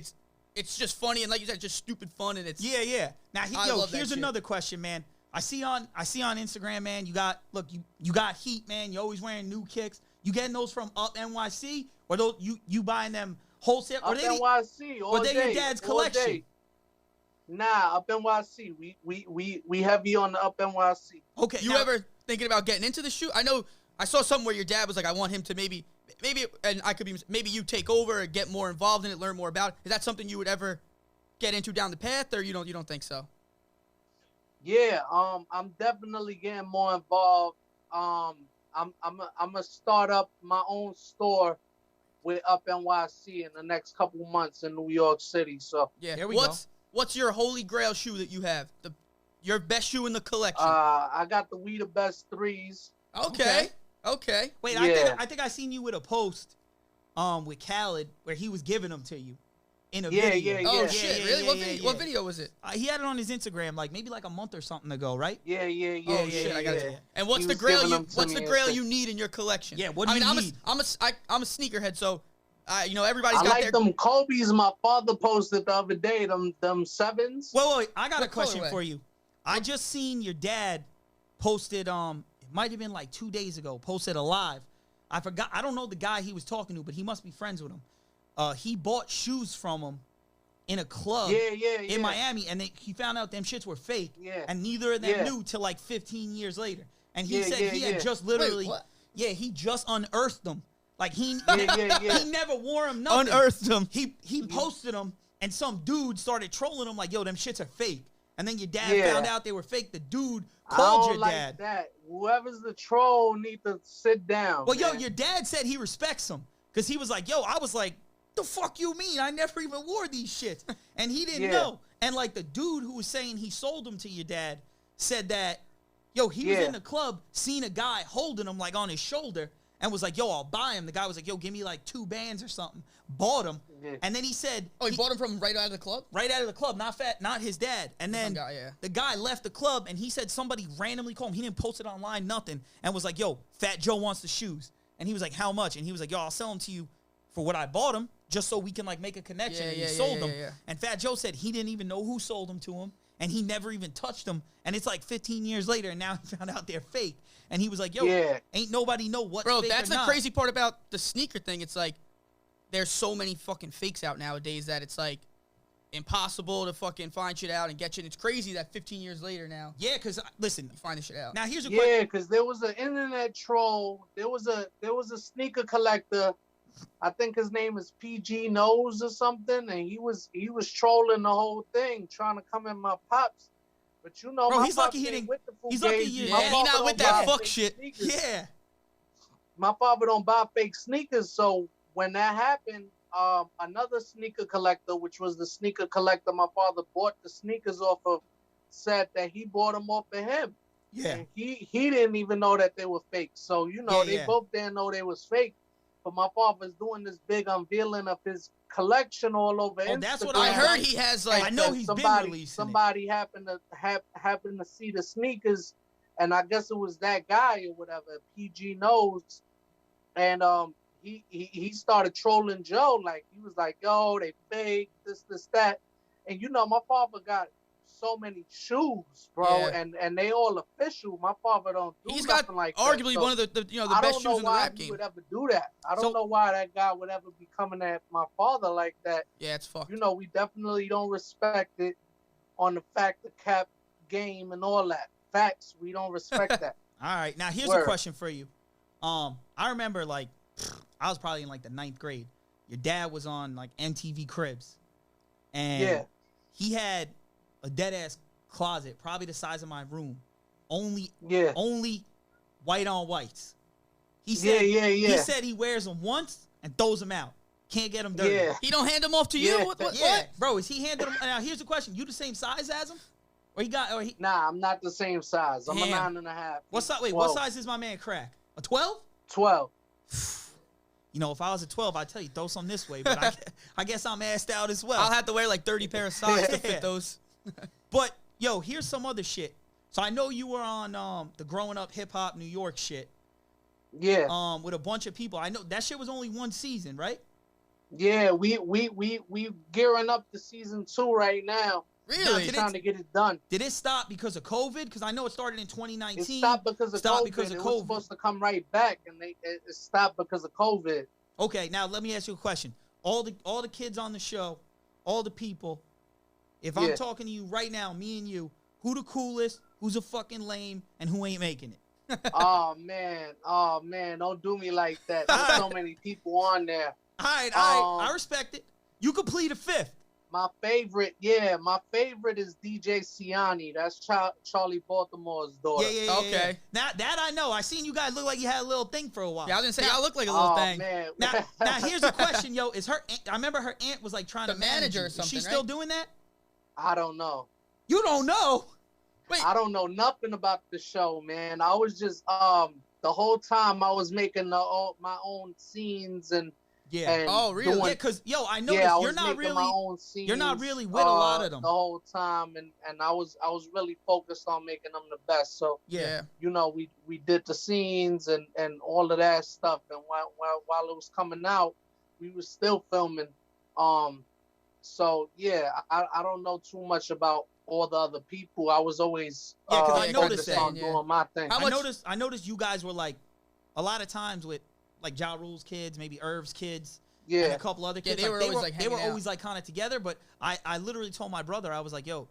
it's just funny and like you said, just stupid fun and it's Yeah. Now, I love that here's shit. another question, man. I see on Instagram, man. You got you got heat, man. You're always wearing new kicks. You getting those from Up NYC or those you buying them wholesale? Up NYC all or they day. your dad's all collection? day. Nah, Up NYC. We heavy on the Up NYC. Okay. You ever thinking about getting into the shoot? I know I saw something where your dad was like, I want him to maybe, and I could be, maybe you take over or get more involved in it, learn more about it. Is that something you would ever get into down the path, or you don't think so? Yeah, I'm definitely getting more involved. I'm gonna start up my own store with Up NYC in the next couple months in New York City. So Yeah. There we go. What's your holy grail shoe that you have? Your best shoe in the collection? I got the We the Best threes. Okay. Wait, Yeah. I think I seen you with a post with Khaled where he was giving them to you in a Yeah, video. yeah, Oh yeah. shit! Really? What video was it? He had it on his Instagram maybe like a month or something ago, right? Yeah. Oh shit! I got yeah. it. And what's He the was grail? giving You them to what's me the and grail shit. you need in your collection? Yeah, what do you need? I'm a sneakerhead, so everybody's I got like their. them Kobe's my father posted the other day. Them sevens. Wait, I got a What question colorway? for you. I just seen your dad posted, it might have been like 2 days ago, posted a live. I forgot, I don't know the guy he was talking to, but he must be friends with him. He bought shoes from him in a club Yeah. in Miami, and he found out them shits were fake, Yeah. and neither of them Yeah. knew till like 15 years later. And he Yeah, said yeah, he had yeah. just literally, what? he just unearthed them. Like he Yeah. he never wore them nothing. Unearthed them. He posted them, and some dude started trolling him like, yo, them shits are fake. And then your dad Yeah. found out they were fake. The dude I called don't your like dad. that. Whoever's the troll need to sit down. Well, yo, man. your dad said he respects him because he was like, yo, I was like, the fuck you mean? I never even wore these shits. And he didn't Yeah. know. And like the dude who was saying he sold them to your dad said that, yo, he was in the club, seen a guy holding him like on his shoulder and was like, yo, I'll buy him. The guy was like, yo, give me like 2 bands or something. Bought him. Yeah. And then he said, oh, he bought him from right out of the club? Right out of the club, not his dad. And then the guy left the club and he said somebody randomly called him. He didn't post it online, nothing. And was like, yo, Fat Joe wants the shoes. And he was like, how much? And he was like, yo, I'll sell them to you for what I bought them, just so we can like make a connection. And he sold them. Yeah. And Fat Joe said he didn't even know who sold them to him, and he never even touched them. And it's like 15 years later, and now he found out they're fake. And he was like, yo, ain't nobody know what's fake or not. Bro, that's the crazy part about the sneaker thing. It's like there's so many fucking fakes out nowadays that it's like impossible to fucking find shit out and get shit. It's crazy that 15 years later now. Yeah, because listen, you find this shit out. Now here's a question. Yeah, because there was an internet troll. There was a sneaker collector. I think his name is PG Nose or something, and he was trolling the whole thing, trying to come in my pops. But you know, bro, my he's lucky he didn't. He's lucky he not with that fuck shit. Sneakers. Yeah, my father don't buy fake sneakers, so when that happened, another sneaker collector, which was the sneaker collector my father bought the sneakers off of, said that he bought them off of him. Yeah, and he didn't even know that they were fake. So you know, they both didn't know they was fake. But my father's doing this big unveiling of his collection all over Instagram. That's what I heard. He has like I know he's been releasing somebody happened to see the sneakers, and I guess it was that guy or whatever. PG Knows, and he started trolling Joe. Like he was like, "Yo, they fake this that," and you know my father got so many shoes, bro, and they all official. My father don't do He's nothing got like arguably that. So one of the best shoes in the rap game. I don't know why he would ever do that. I don't know why that guy would ever be coming at my father like that. Yeah, it's fucked. You know, we definitely don't respect it on the fact the cap game and all that. Facts, we don't respect that. All right, now here's a question for you. I remember like I was probably in like the 9th grade. Your dad was on like MTV Cribs, and he had a dead ass closet, probably the size of my room. Only white on whites. He said, He said he wears them once and throws them out. Can't get them dirty. Yeah. He don't hand them off to you. What? Bro, is he handing them? Now here's the question: you the same size as him, or he got? Or he? Nah, I'm not the same size. I'm a 9.5. What size? Wait, what size is my man Crack? A 12? 12. You know, if I was a 12, I'd tell you throw some this way, but I guess I'm assed out as well. I'll have to wear like 30 pair of socks to fit those. But yo, here's some other shit. So I know you were on the Growing Up Hip Hop New York shit. Yeah. With a bunch of people. I know that shit was only 1 season, right? Yeah, we gearing up to season 2 right now. Really? Trying to get it done. Did it stop because of COVID? Because I know it started in 2019. It stopped because of COVID. It was supposed to come right back, and it stopped because of COVID. Okay, now let me ask you a question. All the kids on the show, all the people, if I'm talking to you right now, me and you, who the coolest, who's a fucking lame, and who ain't making it? Oh man, don't do me like that. There's so many people on there. All right, I respect it. You could plead a 5th. My favorite is DJ Siani. That's Charlie Baltimore's daughter. Yeah. Okay. Now that I know. I seen you guys look like you had a little thing for a while. Yeah, I was gonna say y'all look like a little thing. Man. Now here's a question, yo. Is her? I remember her aunt was like trying to manage her or something. Is she still doing that? I don't know. You don't know? Wait. I don't know nothing about the show, man. I was just the whole time I was making my own scenes and. Yeah. And oh, really? Yeah, because yo, I noticed you're not really with a lot of them the whole time, and I was really focused on making them the best. So yeah, you know, we did the scenes and all of that stuff, and while it was coming out, we were still filming. So yeah, I don't know too much about all the other people. I was always because I noticed that on doing my thing. I noticed you guys were like a lot of times with. Like Ja Rule's kids, maybe Irv's kids, and a couple other kids. Yeah, they were always kind of together. But I literally told my brother, I was like, yo,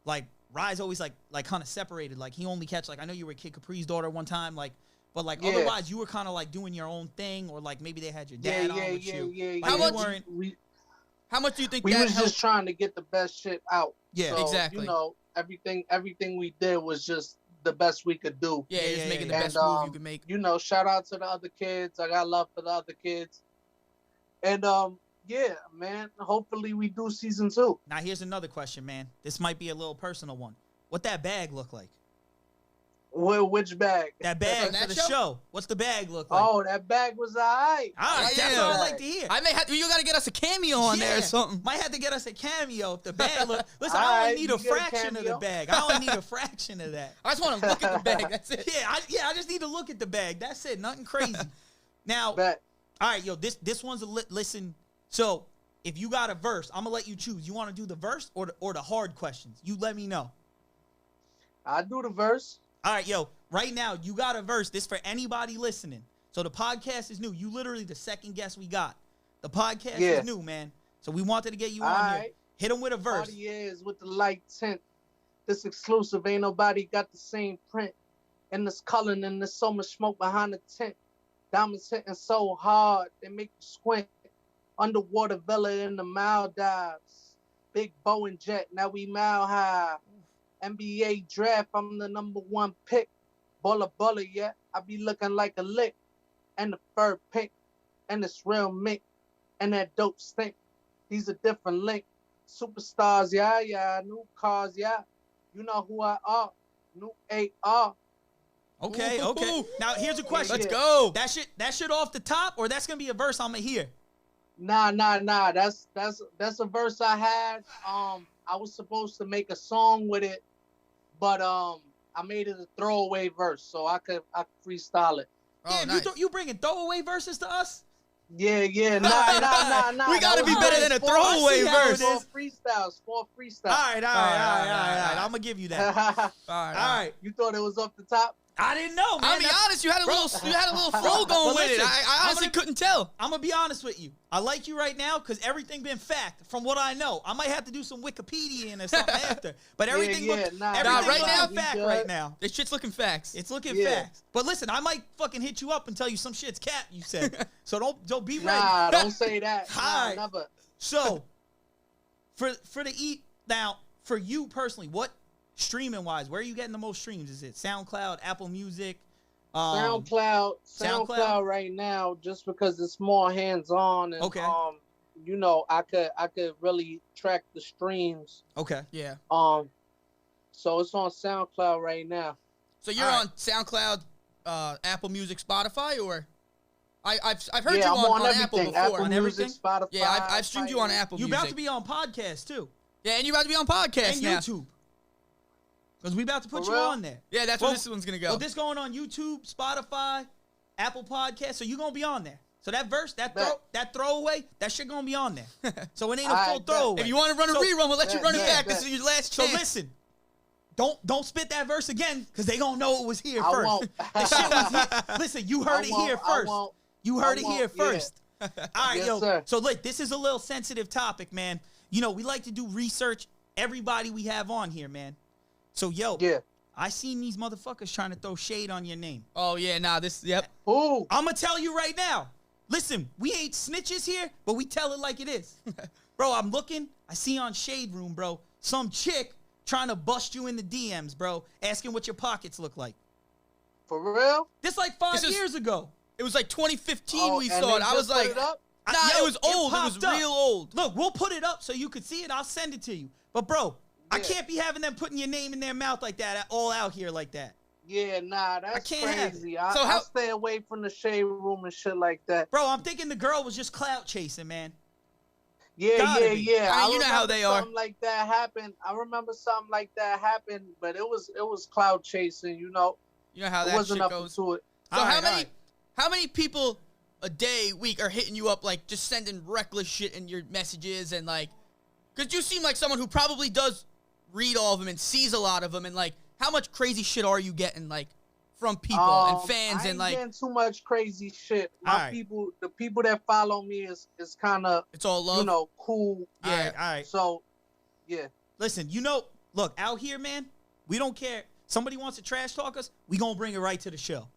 like Ry's always like kind of separated. Like he only catch like I know you were Kid Capri's daughter one time, like, but like otherwise you were kind of like doing your own thing, or like maybe they had your dad on with you. Yeah. Like, how much do you think we that was helped? Just trying to get the best shit out? Yeah, so, exactly. You know, everything we did was just the best we could do. Yeah, just making the best move you could make. You know, shout out to the other kids. I got love for the other kids. And Yeah, man. Hopefully we do season 2. Now here's another question, man. This might be a little personal one. What that bag look like? Which bag? That bag that for the show? show. What's the bag look like? Oh, that bag was alright. All right, that's Yeah. what I like to hear. I may have you got to get us a cameo on there or something. Might have to get us a cameo if the bag look. Listen, All I only right, need you a get a fraction of the cameo. bag. I only need a fraction of that. I just want to look at the bag. That's it. I just need to look at the bag. That's it. Nothing crazy. Now, Bet. all right, yo, this one's a listen. So, if you got a verse, I'm gonna let you choose. You want to do the verse or the hard questions? You let me know. I do the verse. All right, yo, right now you got a verse. This for anybody listening. So the podcast is new. You literally the second guest we got. The podcast Yeah. is new, man. So we wanted to get you All on here. right. Hit him with a verse. Party is with the light tint. This exclusive, ain't nobody got the same print. And this color, and there's so much smoke behind the tent. Diamonds hitting so hard, they make you squint. Underwater villa in the Maldives. Big Boeing jet, now we mile high. NBA draft, I'm the #1 pick. Bulla, yeah, I be looking like a lick. And the fur pink, and it's real mink. And that dope stink. These are different link. Superstars, yeah. New cars, yeah. You know who I are. New AR. Okay. Ooh. Now here's a question. Let's go. That shit off the top, or that's gonna be a verse I'm gonna hear. Nah. That's a verse I had. I was supposed to make a song with it, but I made it a throwaway verse, so I could freestyle it. Oh, Damn, nice. you bringing throwaway verses to us? Yeah. Nah. We gotta That be was better nice. than a Four- throwaway verse. Four freestyles. All right. I'm gonna give you that. All All right. You thought it was off the top? I didn't know, man. I'll be honest, you had a little flow going But with it. listen, I honestly couldn't tell. I'm gonna be honest with you. I like you right now because everything been fact from what I know. I might have to do some Wikipedia or something after, but everything Nah, everything right looking now, fact we right good. now. This shit's looking facts. It's looking Yeah. facts. But listen, I might fucking hit you up and tell you some shit's cap. You said so. Don't be ready. Nah, don't say that. Alright. Nah, never. So for the now for you personally, what streaming wise, where are you getting the most streams? Is it SoundCloud, Apple Music? SoundCloud right now, just because it's more hands-on and Okay. you know, I could really track the streams. Okay. Yeah. So it's on SoundCloud right now. So you're All right. on SoundCloud, Apple Music, Spotify, or I've heard Yeah, you I'm on Apple everything. before. Apple On Music, everything? Spotify. Yeah, I've streamed you on Tidal. Apple You Music. about to be on podcast too, Yeah, and you about to be on podcast and now. YouTube, because we about to put For you real? on there. Yeah, that's Well, where this one's gonna go. So this going on YouTube, Spotify, Apple Podcast. So you gonna be on there. So that verse, that throwaway, that shit gonna be on there. So it ain't a full Alright, bet. throwaway. If you want to run a So- rerun, we'll let you run it Yeah, back. This bet. is your last So chance. listen, don't spit that verse again because they gonna know it was here I first. won't. The shit was here. Listen, you heard I it won't, here I first. won't. You heard I it here won't, yeah. first. All right, Yes, yo. sir. So look, this is a little sensitive topic, man. You know, we like to do research. Everybody we have on here, man. So yo, Yeah. I seen these motherfuckers trying to throw shade on your name. Oh yeah, nah, yep. Who? I'm gonna tell you right now. Listen, we ain't snitches here, but we tell it like it is. Bro, I'm looking. I see on Shade Room, bro, some chick trying to bust you in the DMs, bro, asking what your pockets look like. For real? This like 5 This is- years ago. It was like 2015 Oh, we and saw they it. I was just put like, it up? nah, Yo, it was old. It was popped up. real old. Look, we'll put it up so you could see it. I'll send it to you. But bro, I Yeah. can't be having them putting your name in their mouth like that, all out here like that. Yeah, nah, that's can't have crazy. it. I, So how- I stay away from the shade room and shit like that. Bro, I'm thinking the girl was just clout chasing, man. Yeah. Gotta be. I I mean, you know how remember they are. Something like that happened. I remember something like that happened, but it was cloud chasing. You know, You know how it that wasn't shit up goes. to it. So All right, how many people a day, week are hitting you up like just sending reckless shit in your messages and like, because you seem like someone who probably does read all of them and sees a lot of them, and like, how much crazy shit are you getting like from people and fans I and ain't like, getting too much crazy shit. My All right. people, the people that follow me is kind of it's all love? you know cool. All Yeah. right, all right. So, yeah. Listen, you know, look, out here, man, we don't care. Somebody wants to trash talk us, we gonna bring it right to the show.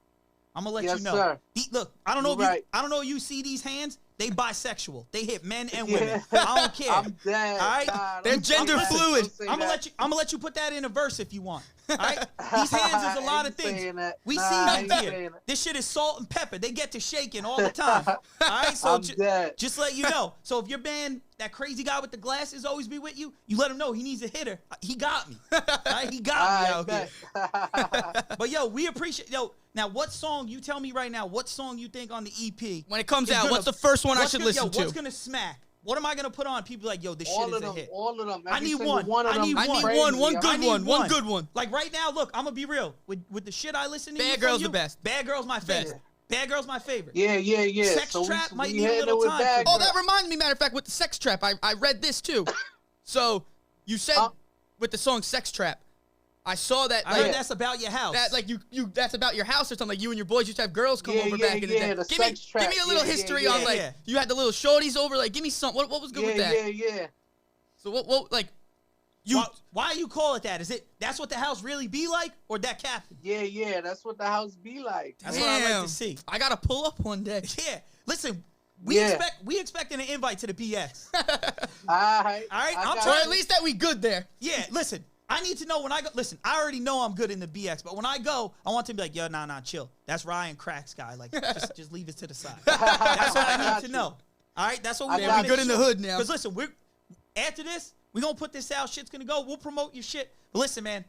I'm gonna let Yes, you know. sir. Look, I don't know if you, Right. I don't know if you see these hands. They bisexual. They hit men and Yeah. women. I don't care. I'm dead. All right? Nah, They're don't gender say that. fluid. Don't say I'm that. gonna let you put that in a verse if you want. All right? These hands is a lot of I ain't things. saying that. We Nah, see I them ain't here. saying that. This shit is salt and pepper. They get to shaking all the time. All right? So I'm dead. just let you know. So if your band, that crazy guy with the glasses always be with you, you let him know he needs a hitter. He got me. All right? He got me out here. But yo, we appreciate now what song, you tell me right now, what song you think on the EP When it comes is out, gonna- what's the first one I what's should gonna- listen to? What's gonna smack? What am I gonna put on? People like, yo, this all shit of is a them, hit. all of them. I Every need single one. one of I them need is one. crazy. One I good need one. One good one. Like right now, look, I'm gonna be real. With the shit I listen to, Bad from Girl's you, the best. Bad Girl's my favorite. Bad Girl's my favorite. Yeah. Sex so Trap might we need a hitting little it with time Bad for Oh, Girl. that reminds me, matter of fact, with the Sex Trap, I read this too. So you said with the song Sex Trap, I saw that I heard like, that's about your house. that like you that's about your house or something. Like you and your boys used to have girls come over back in the day. the Give me Sex Trap. give me a little Yeah, history yeah, on like yeah. you had the little shorties over. Like give me some. What was good with that? Yeah. So what like you why you call it that? Is it that's what the house really be like, or that captain? Yeah. That's what the house be like. That's what I like Damn. to see. I gotta pull up one day. Yeah. Listen, Yeah. we expecting an invite to the BX. All right. All right, I'm Or trying- at least that we good there. Yeah, listen. I need to know when I go. Listen, I already know I'm good in the BX, but when I go, I want to be like, yo, nah, chill. That's Ryan Cracks guy. Like, just leave it to the side. That's what I need to know. All right, that's what we I want. got we good in the hood now. Because listen, after this, we're gonna put this out. Shit's gonna go. We'll promote your shit. But listen, man,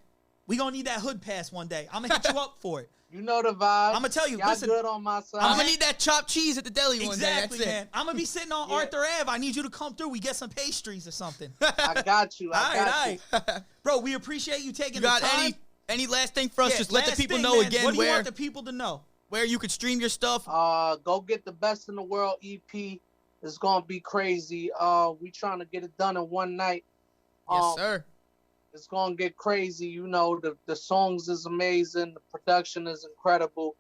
we gonna need that hood pass one day. I'm gonna hit you up for it. You know the vibe. I'ma tell you, Y'all listen, good on my side. I'm gonna need that chopped cheese at the deli one day. Exactly, That's man. I'm gonna be sitting on Yeah. Arthur Ave. I need you to come through. We get some pastries or something. I got you. All I got you. right. Bro, we appreciate you taking You got the time. any last thing for us? Yeah, Just let the last people thing, know man. again What do you where want the people to know? where you could stream your stuff. Go get the Best in the World EP. It's gonna be crazy. We trying to get it done in one night. Yes, sir. It's gonna get crazy. You know, the songs is amazing. The production is incredible,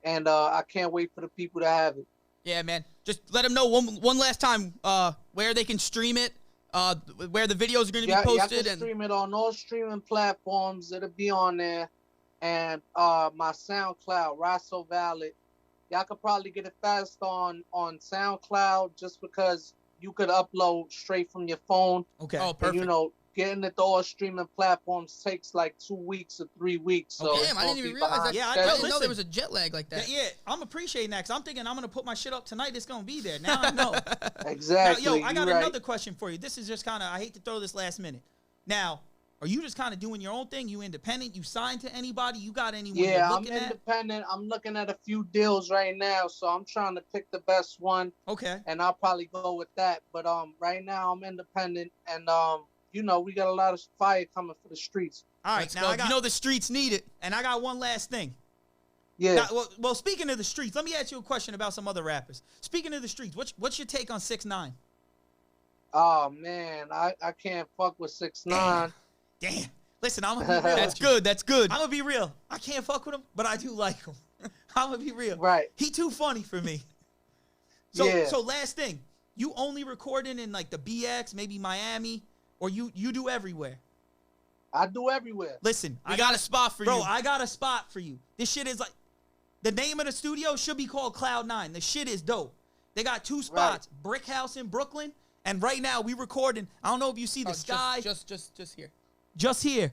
and I can't wait for the people to have it. Yeah, man. Just let them know one last time where they can stream it, where the videos are going to be Y'all posted. can And stream it on all streaming platforms. It'll be on there, and my SoundCloud, Rysovalid. Y'all could probably get it fast on SoundCloud just because you could upload straight from your phone. Okay. oh, And, perfect. you know, getting it to all streaming platforms takes like 2 weeks or 3 weeks. So it's Damn, I gonna didn't even be realize that. behind Yeah, I I know. didn't schedule. know Listen. there was a jet lag like that. Yeah, I'm appreciating that because I'm thinking I'm gonna put my shit up tonight. It's gonna be there. Now I know. Exactly. Now, yo, I you got right. another question for you. This is just kind of, I hate to throw this last minute. Now, are you just kind of doing your own thing? You independent? You signed to anybody? You got anyone Yeah, you're I'm looking at? independent. I'm looking at a few deals right now, so I'm trying to pick the best one, Okay. and I'll probably go with that. But right now I'm independent, and you know, we got a lot of fire coming for the streets. All right. Let's Now go. I got, You know the streets need it. and I got one last thing. Yeah. Now, well, speaking of the streets, let me ask you a question about some other rappers. Speaking of the streets, what's your take on 6ix9ine? Oh man, I can't fuck with 6ix9ine. Damn. Listen, I'm gonna be real. That's with you. good. That's good. I'm gonna be real. I can't fuck with him, but I do like him. I'm gonna be real. Right. He too funny for me. So Yeah. so last thing, you only recording in like the BX, maybe Miami, or you do everywhere? I do everywhere. Listen, We got a spot for bro, you. I got a spot for you. This shit is like, the name of the studio should be called Cloud9. The shit is dope. They got 2 spots, Brick House in Brooklyn, and right now we recording. I don't know if you see the sky. Just here. Just here.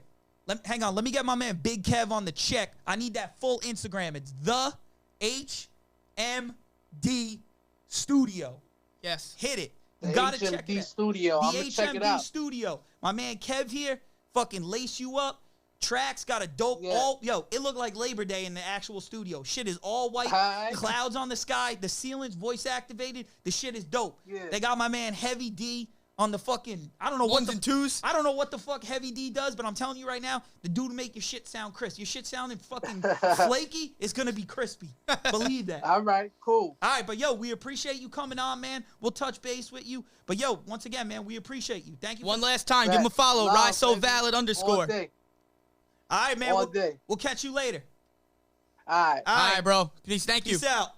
Hang on. Let me get my man Big Kev on the check. I need that full Instagram. It's the HMD Studio. Yes. Hit it. The You gotta HMD check it out. Studio. I'm The gonna check it HMD out. Studio. My man Kev here, fucking lace you up. Tracks got a dope Yeah. it looked like Labor Day in the actual studio. Shit is all white, Hi. clouds on the sky, the ceiling's voice activated. The shit is dope. Yeah. They got my man Heavy D on the fucking, I don't know Ones what and the twos. I don't know what the fuck Heavy D does, but I'm telling you right now, the dude make your shit sound crisp. Your shit sounding fucking flaky, it's gonna be crispy. Believe that. All right, cool. All right, but yo, we appreciate you coming on, man. We'll touch base with you. But yo, once again, man, we appreciate you. Thank you. One last time. Give him a follow. Love, baby. Rysovalid _. All day. All right, man. All day. We'll catch you later. All right. All right, bro. Peace. Thank you. Peace out.